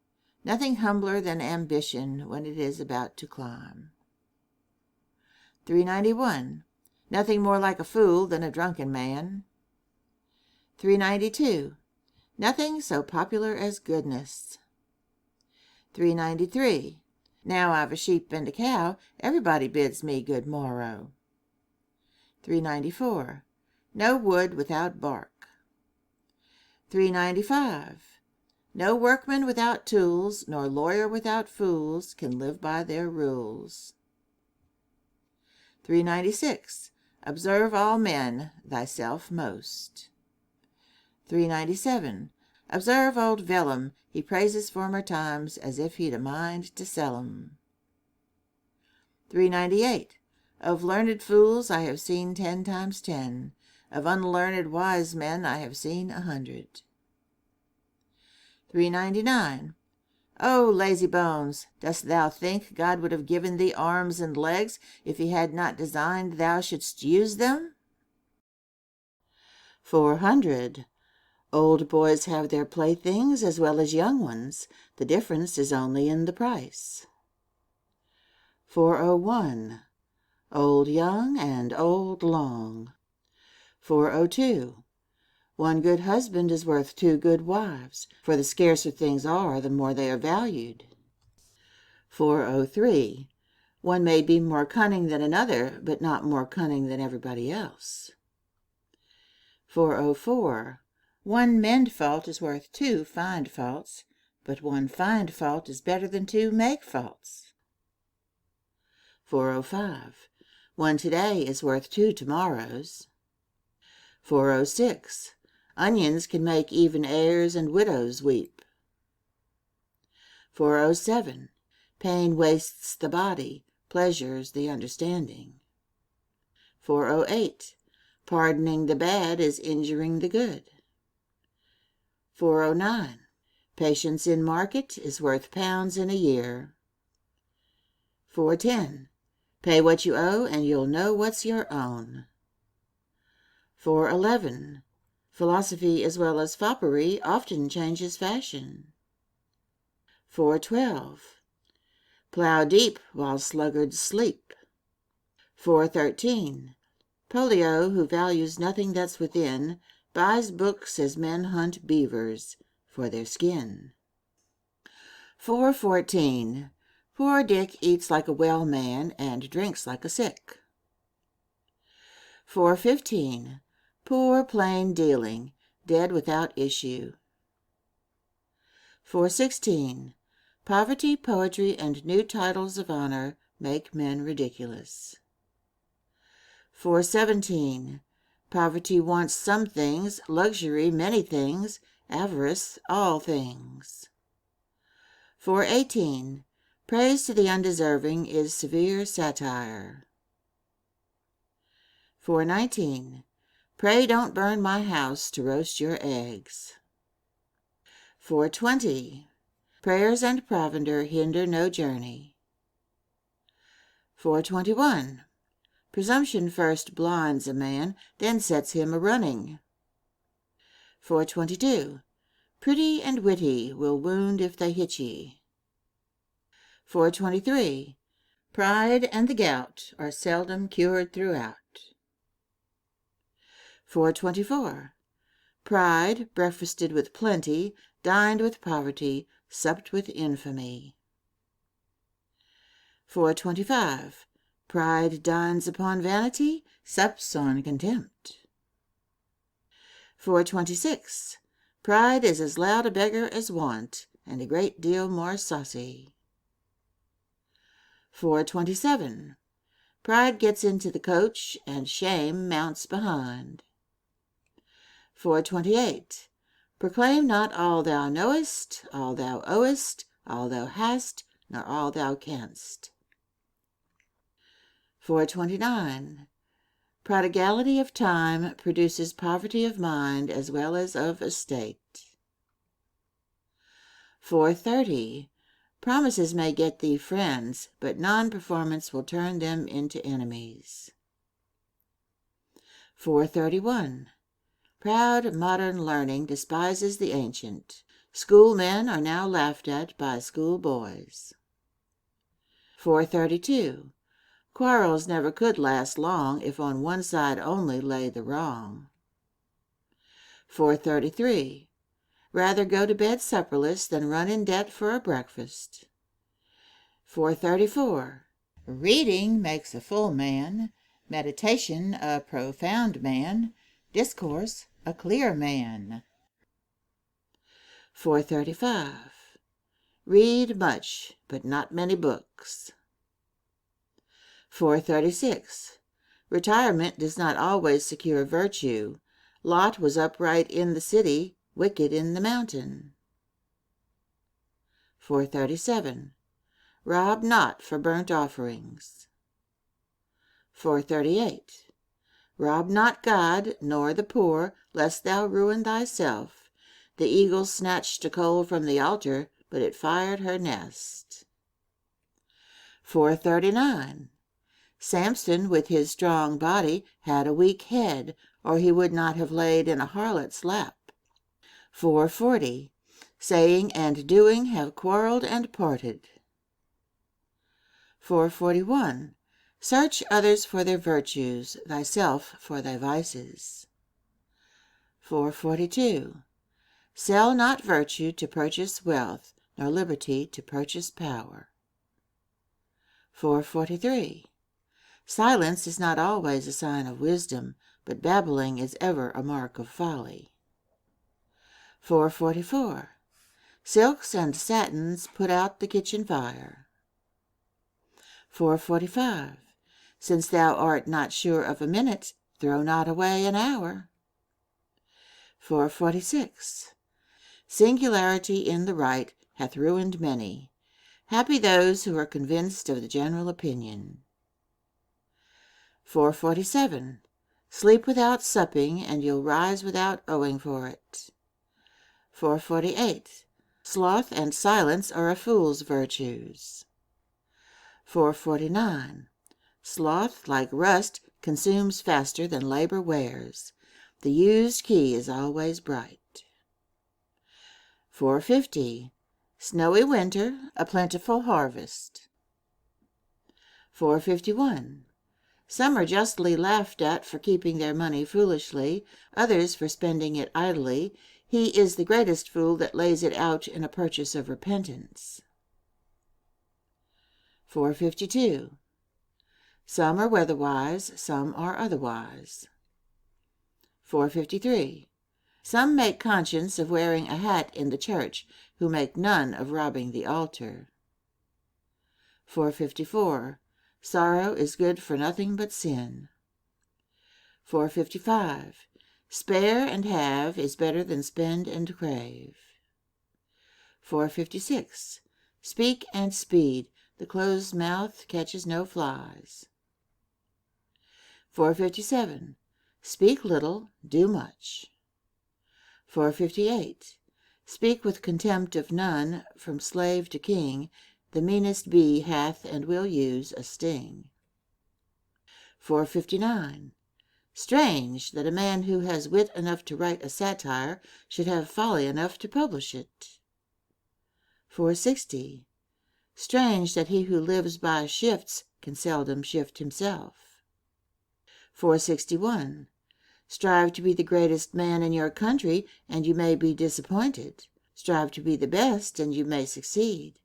Nothing humbler than ambition when it is about to climb. 391. Nothing more like a fool than a drunken man. 392. Nothing so popular as goodness. 393. Now I've a sheep and a cow, everybody bids me good morrow. 394. No wood without bark. 395. No workman without tools, nor lawyer without fools, can live by their rules. 396. Observe all men, thyself most. 397. Observe old Vellum, he praises former times as if he'd a mind to sell 'em. 398. Of learned fools I have seen 10 times 10. Of unlearned wise men I have seen 100. 399. O lazy bones, dost thou think God would have given thee arms and legs if he had not designed thou shouldst use them? 400. Old boys have their playthings as well as young ones. The difference is only in the price. 401. Old young and old long. 402. One good husband is worth 2 good wives, for the scarcer things are, the more they are valued. 403. One may be more cunning than another, but not more cunning than everybody else. 404. One mend fault is worth 2 find faults, but one find fault is better than two make faults. 405. One today is worth two tomorrows. 406. Onions can make even heirs and widows weep. 407. Pain wastes the body, pleasures the understanding. 408. Pardoning the bad is injuring the good. 409. Patience in market is worth pounds in a year. 410. Pay what you owe and you'll know what's your own. 411. Philosophy as well as foppery often changes fashion. 412. Plow deep while sluggards sleep. 413. Polio, who values nothing that's within, buys books as men hunt beavers for their skin. 414. Poor Dick eats like a well man and drinks like a sick. 415. Poor plain dealing, dead without issue. 416. Poverty, poetry, and new titles of honor make men ridiculous. 417. Poverty wants some things, luxury many things, avarice all things. 418. Praise to the undeserving is severe satire. 419. Pray don't burn my house to roast your eggs. 420. Prayers and provender hinder no journey. 421. Presumption first blinds a man, then sets him a-running. 422. Pretty and witty will wound if they hit ye. 423. Pride and the gout are seldom cured throughout. 424. Pride, breakfasted with plenty, dined with poverty, supped with infamy. 425. Pride dines upon vanity, sups on contempt. 426. Pride is as loud a beggar as want, and a great deal more saucy. 427. Pride gets into the coach, and shame mounts behind. 428. Proclaim not all thou knowest, all thou owest, all thou hast, nor all thou canst. 429. Prodigality of time produces poverty of mind as well as of estate. 430. Promises may get thee friends, but non-performance will turn them into enemies. 431. Proud modern learning despises the ancient. Schoolmen are now laughed at by schoolboys. 432. Quarrels never could last long if on one side only lay the wrong. 433. Rather go to bed supperless than run in debt for a breakfast. 434. Reading makes a full man, meditation a profound man, discourse a clear man. 435. Read much, but not many books. 436. Retirement does not always secure virtue. Lot was upright in the city, wicked in the mountain. 437. Rob not for burnt offerings. 438. Rob not God, nor the poor, lest thou ruin thyself. The eagle snatched a coal from the altar, but it fired her nest. 439. Samson, with his strong body, had a weak head, or he would not have laid in a harlot's lap. 440. Saying and doing have quarreled and parted. 441. Search others for their virtues, thyself for thy vices. 442. Sell not virtue to purchase wealth, nor liberty to purchase power. 443. Silence is not always a sign of wisdom, but babbling is ever a mark of folly. 444. Silks and satins put out the kitchen fire. 4:45. Since thou art not sure of a minute, throw not away an hour. 4:46. Singularity in the right hath ruined many. Happy those who are convinced of the general opinion. 4:47. Sleep without supping, and you'll rise without owing for it. 4:48. Sloth and silence are a fool's virtues. 4:49. Sloth, like rust, consumes faster than labor wears. The used key is always bright. 4:50. Snowy winter, a plentiful harvest. 4:51. Some are justly laughed at for keeping their money foolishly, others for spending it idly. He is the greatest fool that lays it out in a purchase of repentance. 4:52. Some are weatherwise, some are otherwise. 4:53. Some make conscience of wearing a hat in the church, who make none of robbing the altar. 4:54. Sorrow is good for nothing but sin. 4:55. Spare and have is better than spend and crave. 4:56. Speak and speed, the closed mouth catches no flies. 4:57. Speak little, do much. 4:58. Speak with contempt of none, from slave to king, the meanest bee hath and will use a sting. 4:59. Strange that a man who has wit enough to write a satire should have folly enough to publish it. 4:60. Strange that he who lives by shifts can seldom shift himself. 4:61. Strive to be the greatest man in your country, and you may be disappointed. Strive to be the best, and you may succeed.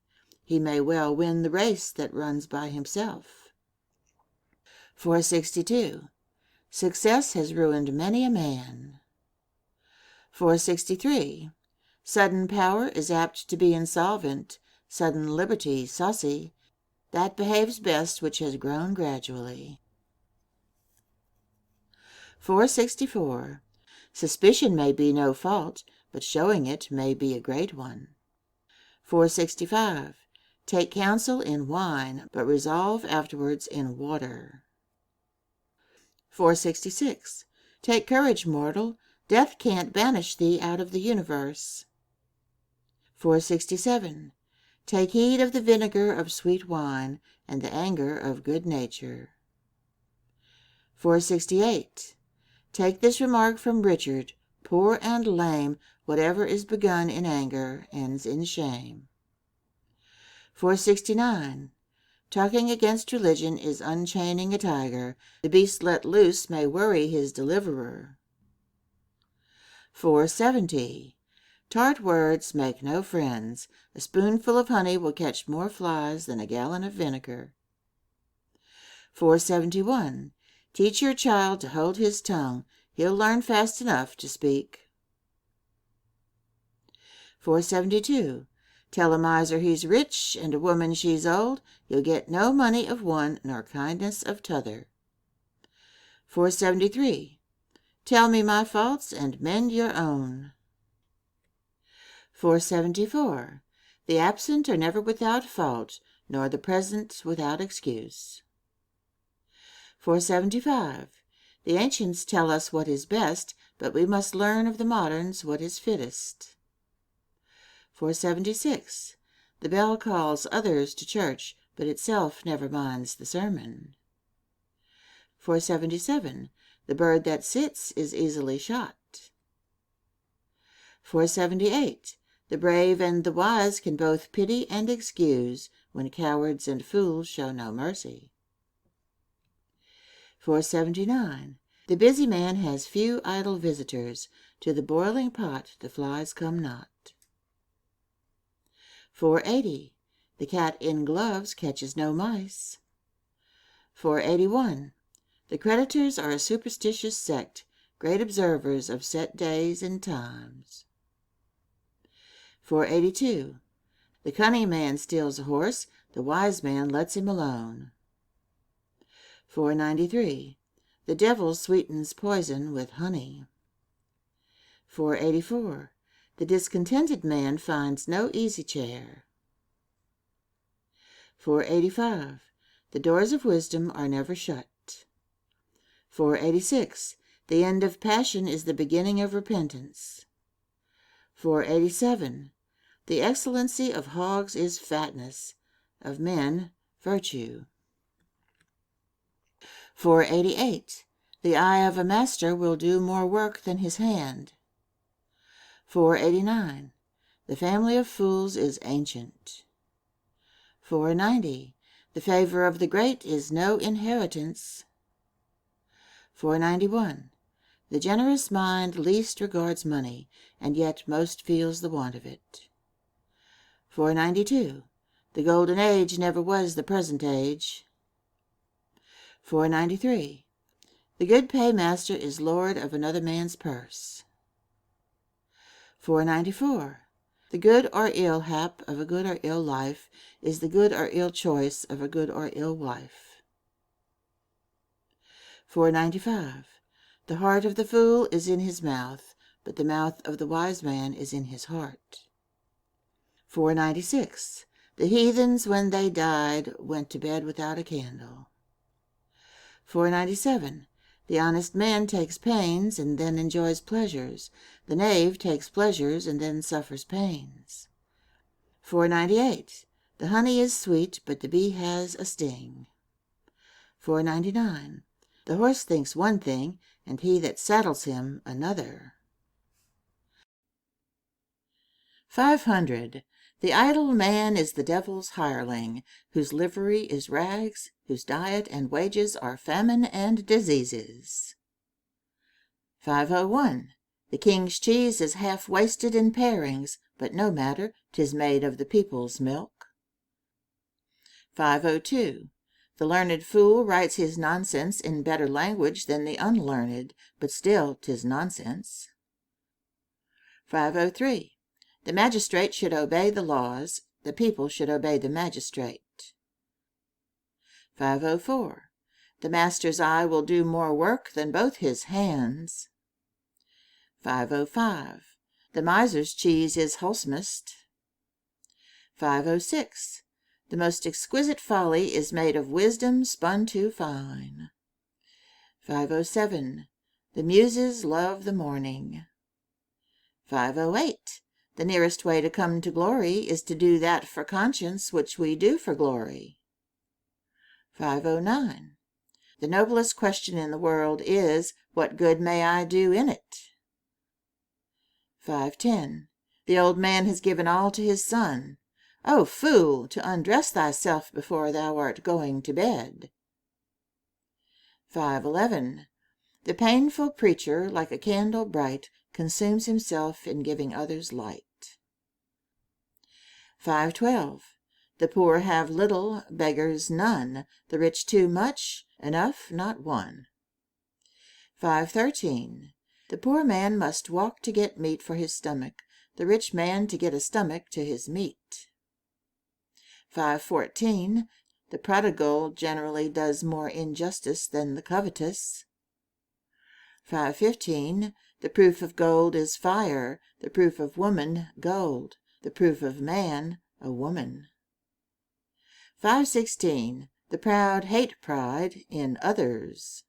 He may well win the race that runs by himself. 4:62. Success has ruined many a man. 4:63. Sudden power is apt to be insolvent, sudden liberty saucy. That behaves best which has grown gradually. 4:64. Suspicion may be no fault, but showing it may be a great one. 4:65. Take counsel in wine, but resolve afterwards in water. 4:66. Take courage, mortal. Death can't banish thee out of the universe. 4:67. Take heed of the vinegar of sweet wine, and the anger of good nature. 4:68. Take this remark from Richard: poor and lame, whatever is begun in anger ends in shame. 4:69. Talking against religion is unchaining a tiger. The beast let loose may worry his deliverer. 4:70. Tart words make no friends. A spoonful of honey will catch more flies than a gallon of vinegar. 4:71. Teach your child to hold his tongue. He'll learn fast enough to speak. 4:72. Tell a miser he's rich, and a woman she's old. You'll get no money of one, nor kindness of t'other. 4:73. Tell me my faults, and mend your own. 4:74. The absent are never without fault, nor the present without excuse. 4:75. The ancients tell us what is best, but we must learn of the moderns what is fittest. 4:76. The bell calls others to church, but itself never minds the sermon. 4:77. The bird that sits is easily shot. 4:78. The brave and the wise can both pity and excuse, when cowards and fools show no mercy. 4:79. The busy man has few idle visitors. To the boiling pot the flies come not. 4:80. The cat in gloves catches no mice. 4:81. The creditors are a superstitious sect, great observers of set days and times. 482. The cunning man steals a horse, the wise man lets him alone. 493. The devil sweetens poison with honey. 484. The discontented man finds no easy chair. 485. The doors of wisdom are never shut. 486. The end of passion is the beginning of repentance. 487. The excellency of hogs is fatness, of men virtue. 488. The eye of a master will do more work than his hand. 489. The family of fools is ancient. 490. The favor of the great is no inheritance. 491. The generous mind least regards money, and yet most feels the want of it. 492. The golden age never was the present age. 493. The good paymaster is lord of another man's purse. 494. The good or ill hap of a good or ill life is the good or ill choice of a good or ill wife. 495. The heart of the fool is in his mouth, but the mouth of the wise man is in his heart. 496. The heathens, when they died, went to bed without a candle. 497. The honest man takes pains and then enjoys pleasures. The knave takes pleasures and then suffers pains. 498. The honey is sweet, but the bee has a sting. 499. The horse thinks one thing, and he that saddles him another. 500. The idle man is the devil's hireling, whose livery is rags, whose diet and wages are famine and diseases. 501. The king's cheese is half wasted in parings, but no matter, 'tis made of the people's milk. 502. The learned fool writes his nonsense in better language than the unlearned, but still 'tis nonsense. 503. The magistrate should obey the laws, the people should obey the magistrate. 504. The master's eye will do more work than both his hands. 505. The miser's cheese is wholesomest. 506. The most exquisite folly is made of wisdom spun too fine. 507. The muses love the morning. 508. The nearest way to come to glory is to do that for conscience which we do for glory. 509. The noblest question in the world is, what good may I do in it? 510. The old man has given all to his son. O fool, to undress thyself before thou art going to bed. 511. The painful preacher, like a candle bright, consumes himself in giving others light. 512. The poor have little, beggars none, the rich too much, enough not one. 513. The poor man must walk to get meat for his stomach, the rich man to get a stomach to his meat. 514. The prodigal generally does more injustice than the covetous. 515. The proof of gold is fire, the proof of woman gold, the proof of man a woman. 516. The proud hate pride in others.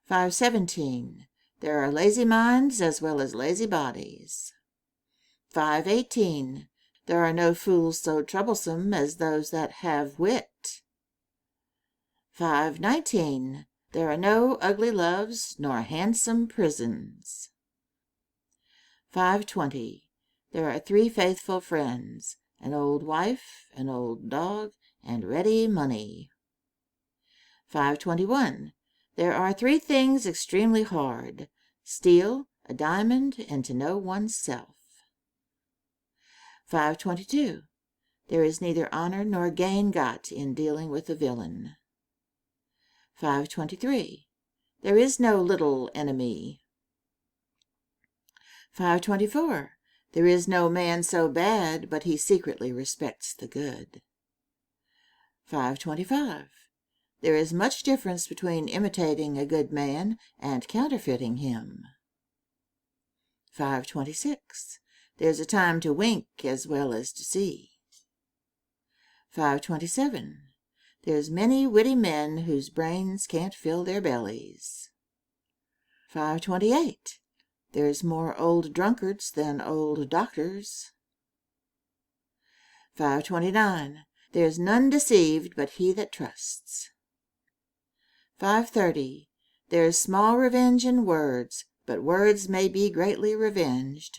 517. There are lazy minds as well as lazy bodies. 518. There are no fools so troublesome as those that have wit. 519. There are no ugly loves nor handsome prisons. 520. There are 3 faithful friends, an old wife, an old dog, and ready money. 521. There are 3 things extremely hard: steel, a diamond, and to know one's self. 522. There is neither honor nor gain got in dealing with a villain. 523. There is no little enemy. 524. There is no man so bad but he secretly respects the good. 525. There is much difference between imitating a good man and counterfeiting him. 526. There's a time to wink as well as to see. 527. There's many witty men whose brains can't fill their bellies. 528. There's more old drunkards than old doctors. 529. There's none deceived but he that trusts. 530. There is small revenge in words, but words may be greatly revenged.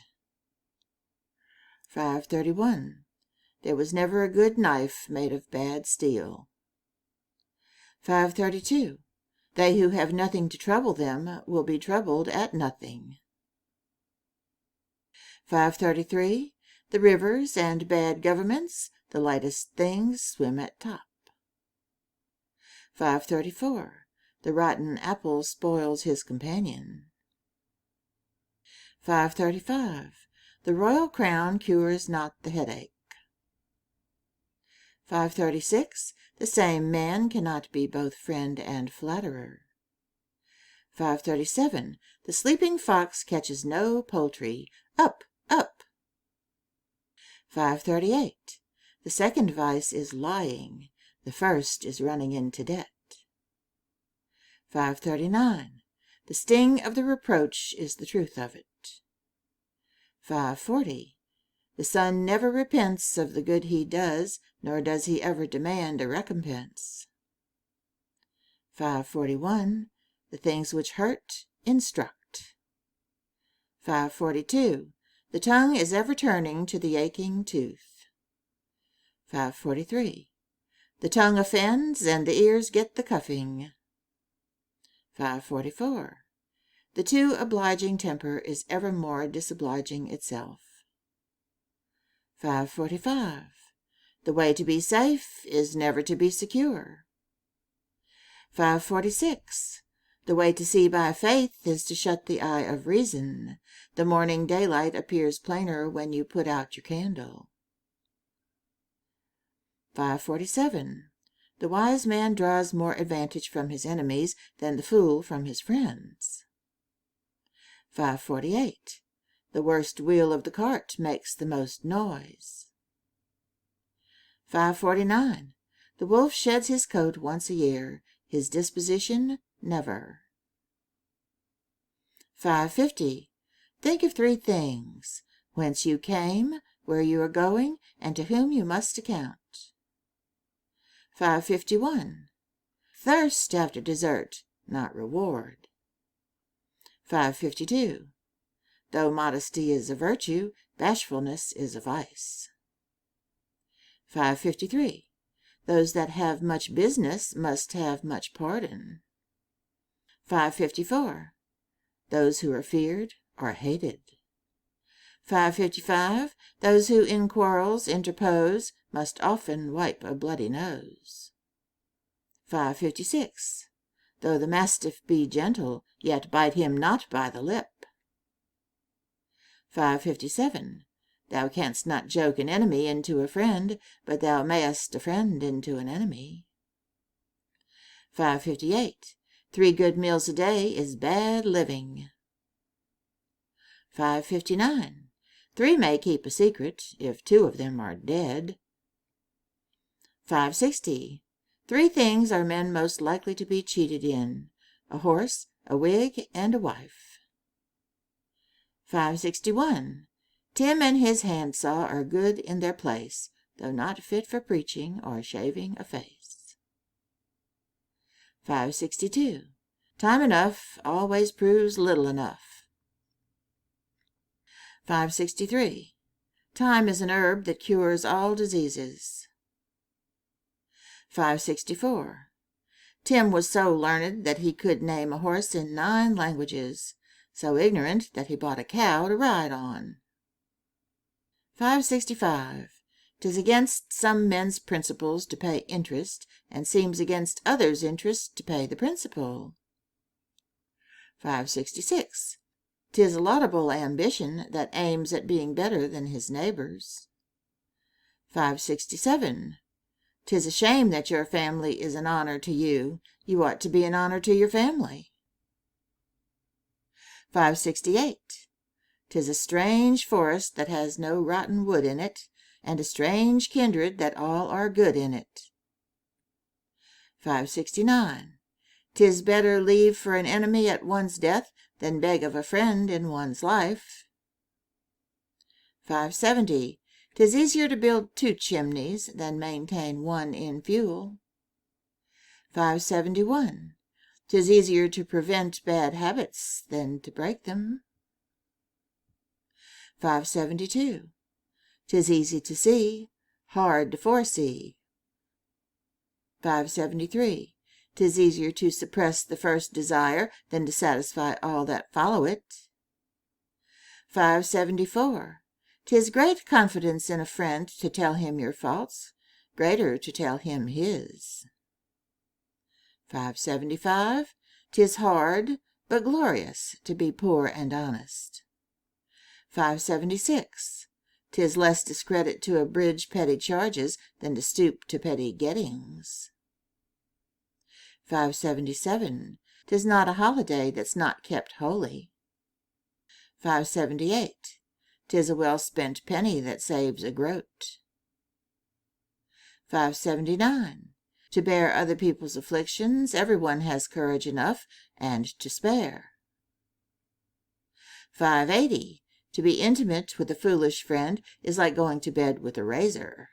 531. There was never a good knife made of bad steel. 532. They who have nothing to trouble them will be troubled at nothing. 533. The rivers and bad governments, the lightest things swim at top. 534. The rotten apple spoils his companion. 535. The royal crown cures not the headache. 536. The same man cannot be both friend and flatterer. 537. The sleeping fox catches no poultry. Up, up. 538. The second vice is lying. The first is running into debt. 539. The sting of the reproach is the truth of it. 540. The son never repents of the good he does, nor does he ever demand a recompense. 541. The things which hurt instruct. 542. The tongue is ever turning to the aching tooth. 543. The tongue offends, and the ears get the cuffing. 544. The too obliging temper is evermore disobliging itself. 545. The way to be safe is never to be secure. 546. The way to see by faith is to shut the eye of reason. The morning daylight appears plainer when you put out your candle. 547. The wise man draws more advantage from his enemies than the fool from his friends. 548. The worst wheel of the cart makes the most noise. 549. The wolf sheds his coat once a year, his disposition never. 550. Think of three things: whence you came, where you are going, and to whom you must account. 551. Thirst after dessert, not reward. 552. Though modesty is a virtue, bashfulness is a vice. 553. Those that have much business must have much pardon. 554. Those who are feared are hated. 555. Those who in quarrels interpose must often wipe a bloody nose. 556. Though the mastiff be gentle, yet bite him not by the lip. 557. Thou canst not joke an enemy into a friend, but thou mayest a friend into an enemy. 558. 3 good meals a day is bad living. 559. 3 may keep a secret, if 2 of them are dead. 560. 3 things are men most likely to be cheated in: a horse, a wig, and a wife. 561. Tim and his handsaw are good in their place, though not fit for preaching or shaving a face. 562. Time enough always proves little enough. 563. Time is an herb that cures all diseases. 564. Tim was so learned that he could name a horse in 9 languages, so ignorant that he bought a cow to ride on. 565. 'Tis against some men's principles to pay interest, and seems against others' interest to pay the principal. 566. 'Tis a laudable ambition that aims at being better than his neighbors. 567. 'Tis a shame that your family is an honor to you. You ought to be an honor to your family. 568. 'Tis a strange forest that has no rotten wood in it, and a strange kindred that all are good in it. 569. 'Tis better leave for an enemy at one's death than beg of a friend in one's life. 570. 'Tis easier to build 2 chimneys than maintain 1 in fuel. 571. 'Tis easier to prevent bad habits than to break them. 572. 'Tis easy to see, hard to foresee. 573. 'Tis easier to suppress the first desire than to satisfy all that follow it. 574. 'Tis great confidence in a friend to tell him your faults, greater to tell him his. 575. 'Tis hard, but glorious, to be poor and honest. 576. 'Tis less discredit to abridge petty charges than to stoop to petty gettings. 577. 'Tis not a holiday that's not kept holy. 578. 'Tis a well-spent penny that saves a groat. 579. To bear other people's afflictions, everyone has courage enough and to spare. 580. To be intimate with a foolish friend is like going to bed with a razor.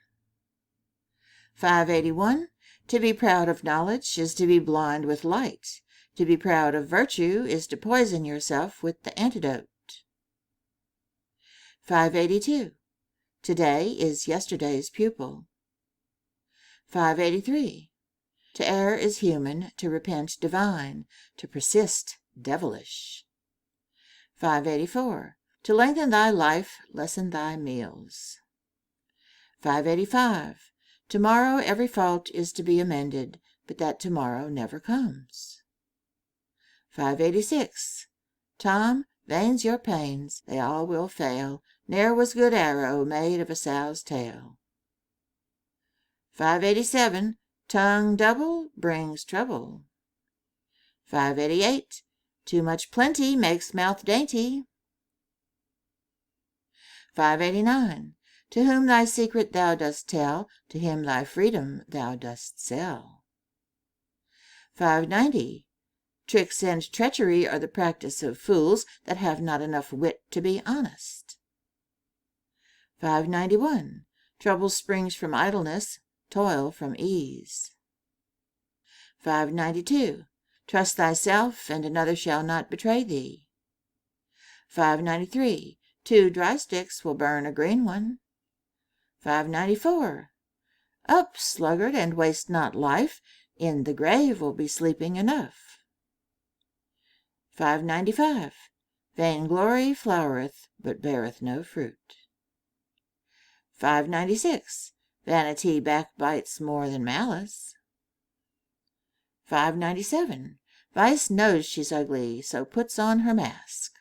581. To be proud of knowledge is to be blind with light. To be proud of virtue is to poison yourself with the antidote. 582. Today is yesterday's pupil. 583. To err is human, to repent divine, to persist devilish. 584. To lengthen thy life, lessen thy meals. 585. Tomorrow every fault is to be amended, but that tomorrow never comes. 586. Tom, vain's your pains, they all will fail. Ne'er was good arrow made of a sow's tail. 587. Tongue double brings trouble. 588. Too much plenty makes mouth dainty. 589. To whom thy secret thou dost tell, to him thy freedom thou dost sell. 590. Tricks and treachery are the practice of fools that have not enough wit to be honest. 591. Trouble springs from idleness, toil from ease. 592. Trust thyself, and another shall not betray thee. 593. 2 dry sticks will burn a green one. 594. Up, sluggard, and waste not life, in the grave will be sleeping enough. 595. Vainglory flowereth, but beareth no fruit. 596. Vanity backbites more than malice. 597. Vice knows she's ugly, so puts on her mask.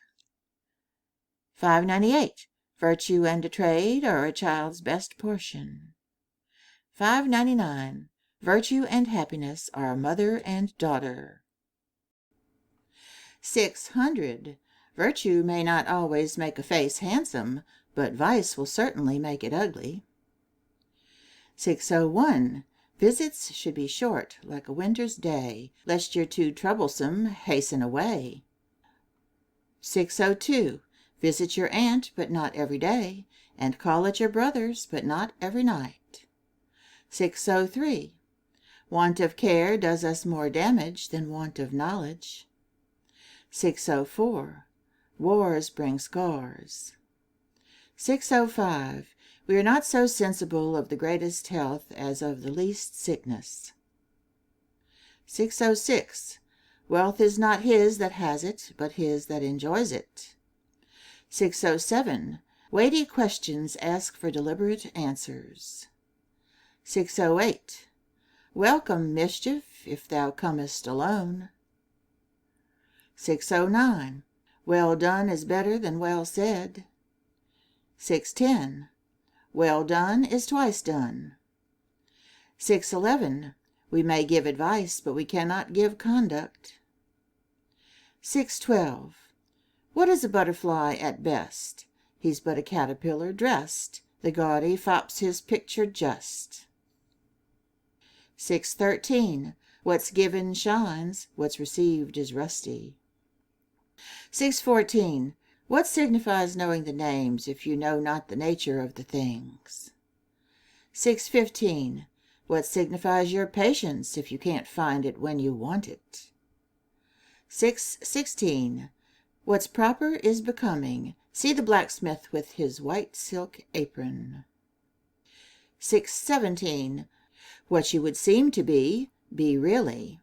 598. Virtue and a trade are a child's best portion. 599. Virtue and happiness are mother and daughter. 600. Virtue may not always make a face handsome, but vice will certainly make it ugly. 601. Visits should be short, like a winter's day, lest you're too troublesome, hasten away. 602. Visit your aunt, but not every day, and call at your brother's, but not every night. 603. Want of care does us more damage than want of knowledge. 604. Wars bring scars. 605. We are not so sensible of the greatest health as of the least sickness. 606. Wealth is not his that has it, but his that enjoys it. 607. Weighty questions ask for deliberate answers. 608. Welcome, mischief, if thou comest alone. 609. Well done is better than well said. 6:10. Well done is twice done. 6:11. We may give advice, but we cannot give conduct. 6:12. What is a butterfly at best? He's but a caterpillar dressed. The gaudy fops his picture just. 6:13. What's given shines, what's received is rusty. 6:14. What signifies knowing the names if you know not the nature of the things? 6:15. What signifies your patience if you can't find it when you want it? 6:16. What's proper is becoming. See the blacksmith with his white silk apron. 6:17. What you would seem to be really.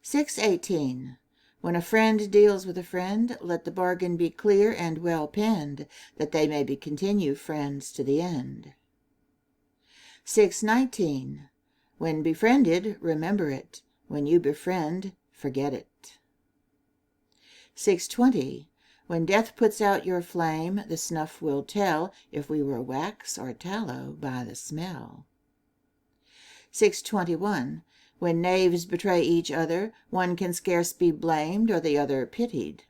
6:18. When a friend deals with a friend, let the bargain be clear and well penned, that they may continue friends to the end. 6:19. When befriended, remember it. When you befriend, forget it. 6:20. When death puts out your flame, the snuff will tell if we were wax or tallow by the smell. 6:21. When knaves betray each other, one can scarce be blamed or the other pitied.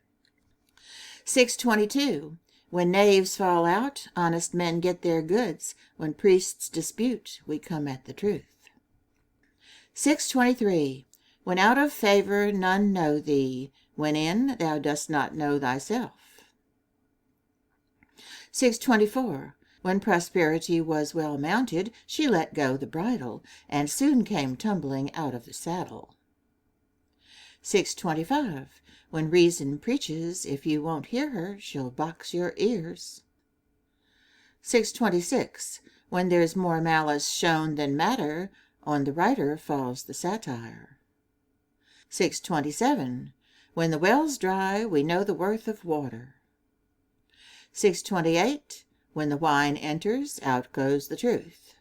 6:22. When knaves fall out, honest men get their goods. When priests dispute, we come at the truth. 6:23. When out of favor none know thee. When in, thou dost not know thyself. 6:24. When prosperity was well mounted, she let go the bridle, and soon came tumbling out of the saddle. 6:25. When reason preaches, if you won't hear her, she'll box your ears. 6:26. When there's more malice shown than matter, on the writer falls the satire. 6:27. When the well's dry, we know the worth of water. 6:28. When the wine enters, out goes the truth.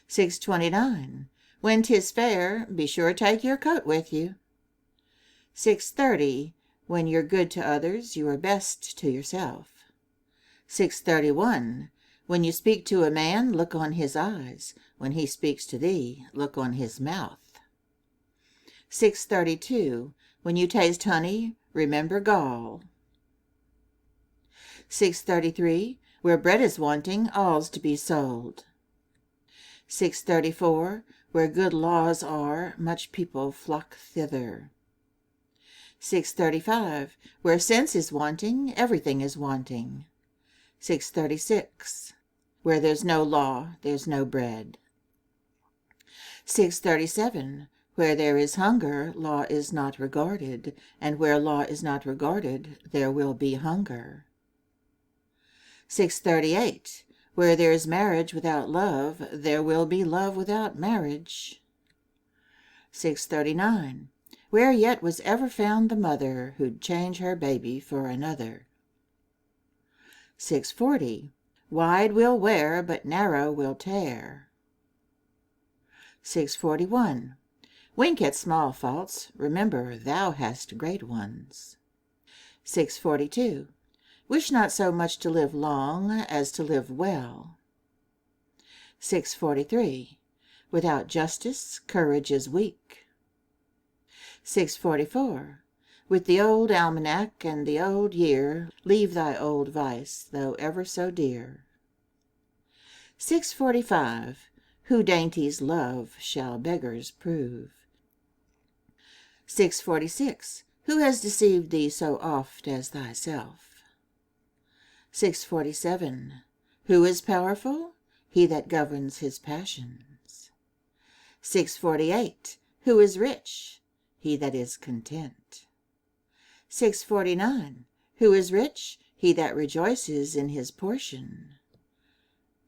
6:29. When 'tis fair, be sure take your coat with you. 6:30. When you're good to others, you are best to yourself. 6:31. When you speak to a man, look on his eyes. When he speaks to thee, look on his mouth. 6:32. When you taste honey, remember gall. 6:33. Where bread is wanting, all's to be sold. 6:34. Where good laws are, much people flock thither. 6:35. Where sense is wanting, everything is wanting. 6:36. Where there's no law, there's no bread. 6:37. Where there is hunger, law is not regarded, and where law is not regarded, there will be hunger. 6:38. Where there is marriage without love, there will be love without marriage. 6:39. Where yet was ever found the mother who'd change her baby for another? 6:40. Wide will wear, but narrow will tear. 6:41. Wink at small faults, remember thou hast great ones. 6:42. Wish not so much to live long as to live well. 6:43. Without justice, courage is weak. 6:44. With the old almanac and the old year, leave thy old vice, though ever so dear. 6:45. Who dainties love shall beggars prove. 6:46. Who has deceived thee so oft as thyself? 6:47. Who is powerful? He that governs his passions. 6:48. Who is rich? He that is content. 6:49. Who is rich? He that rejoices in his portion.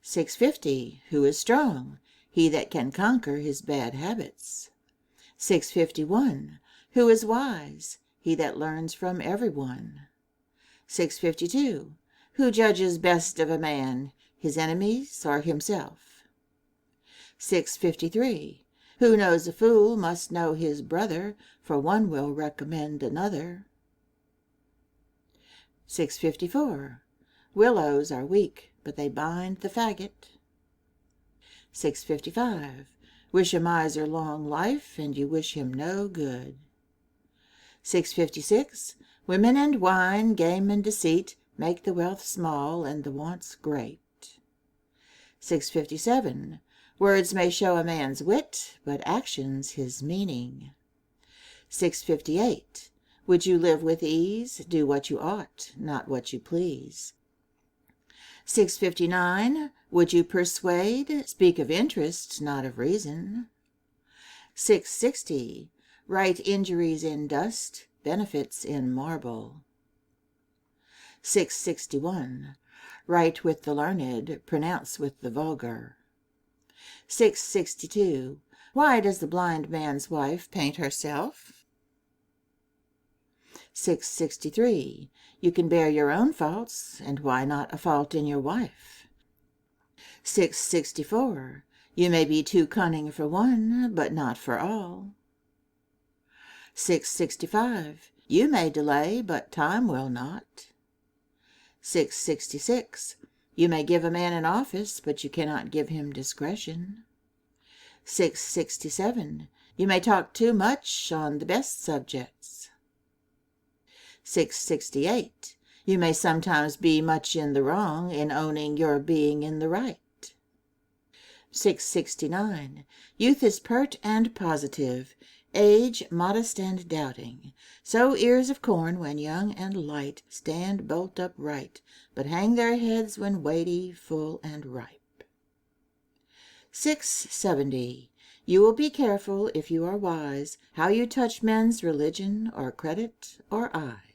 6:50. Who is strong? He that can conquer his bad habits. 6:51. Who is wise? He that learns from everyone. 6:52. Who judges best of a man, his enemies or himself? 6:53. Who knows a fool must know his brother, for one will recommend another. 654. Willows are weak, but they bind the faggot. 655. Wish a miser long life, and you wish him no good. 656. Women and wine, game and deceit, make the wealth small and the wants great. 657. Words may show a man's wit, but actions his meaning. 658. Would you live with ease? Do what you ought, not what you please. 659. Would you persuade? Speak of interest, not of reason. 660. Write injuries in dust, benefits in marble. 661. Write with the learned, pronounce with the vulgar. 662. Why does the blind man's wife paint herself? 663. You can bear your own faults, and why not a fault in your wife? 664. You may be too cunning for one, but not for all. 665. You may delay, but time will not. 666. You may give a man an office, but you cannot give him discretion. 667. You may talk too much on the best subjects. 668. You may sometimes be much in the wrong in owning your being in the right. 669. Youth is pert and positive, age modest and doubting. So ears of corn when young and light stand bolt upright, but hang their heads when weighty, full, and ripe. 670. You will be careful, if you are wise, how you touch men's religion or credit or eyes.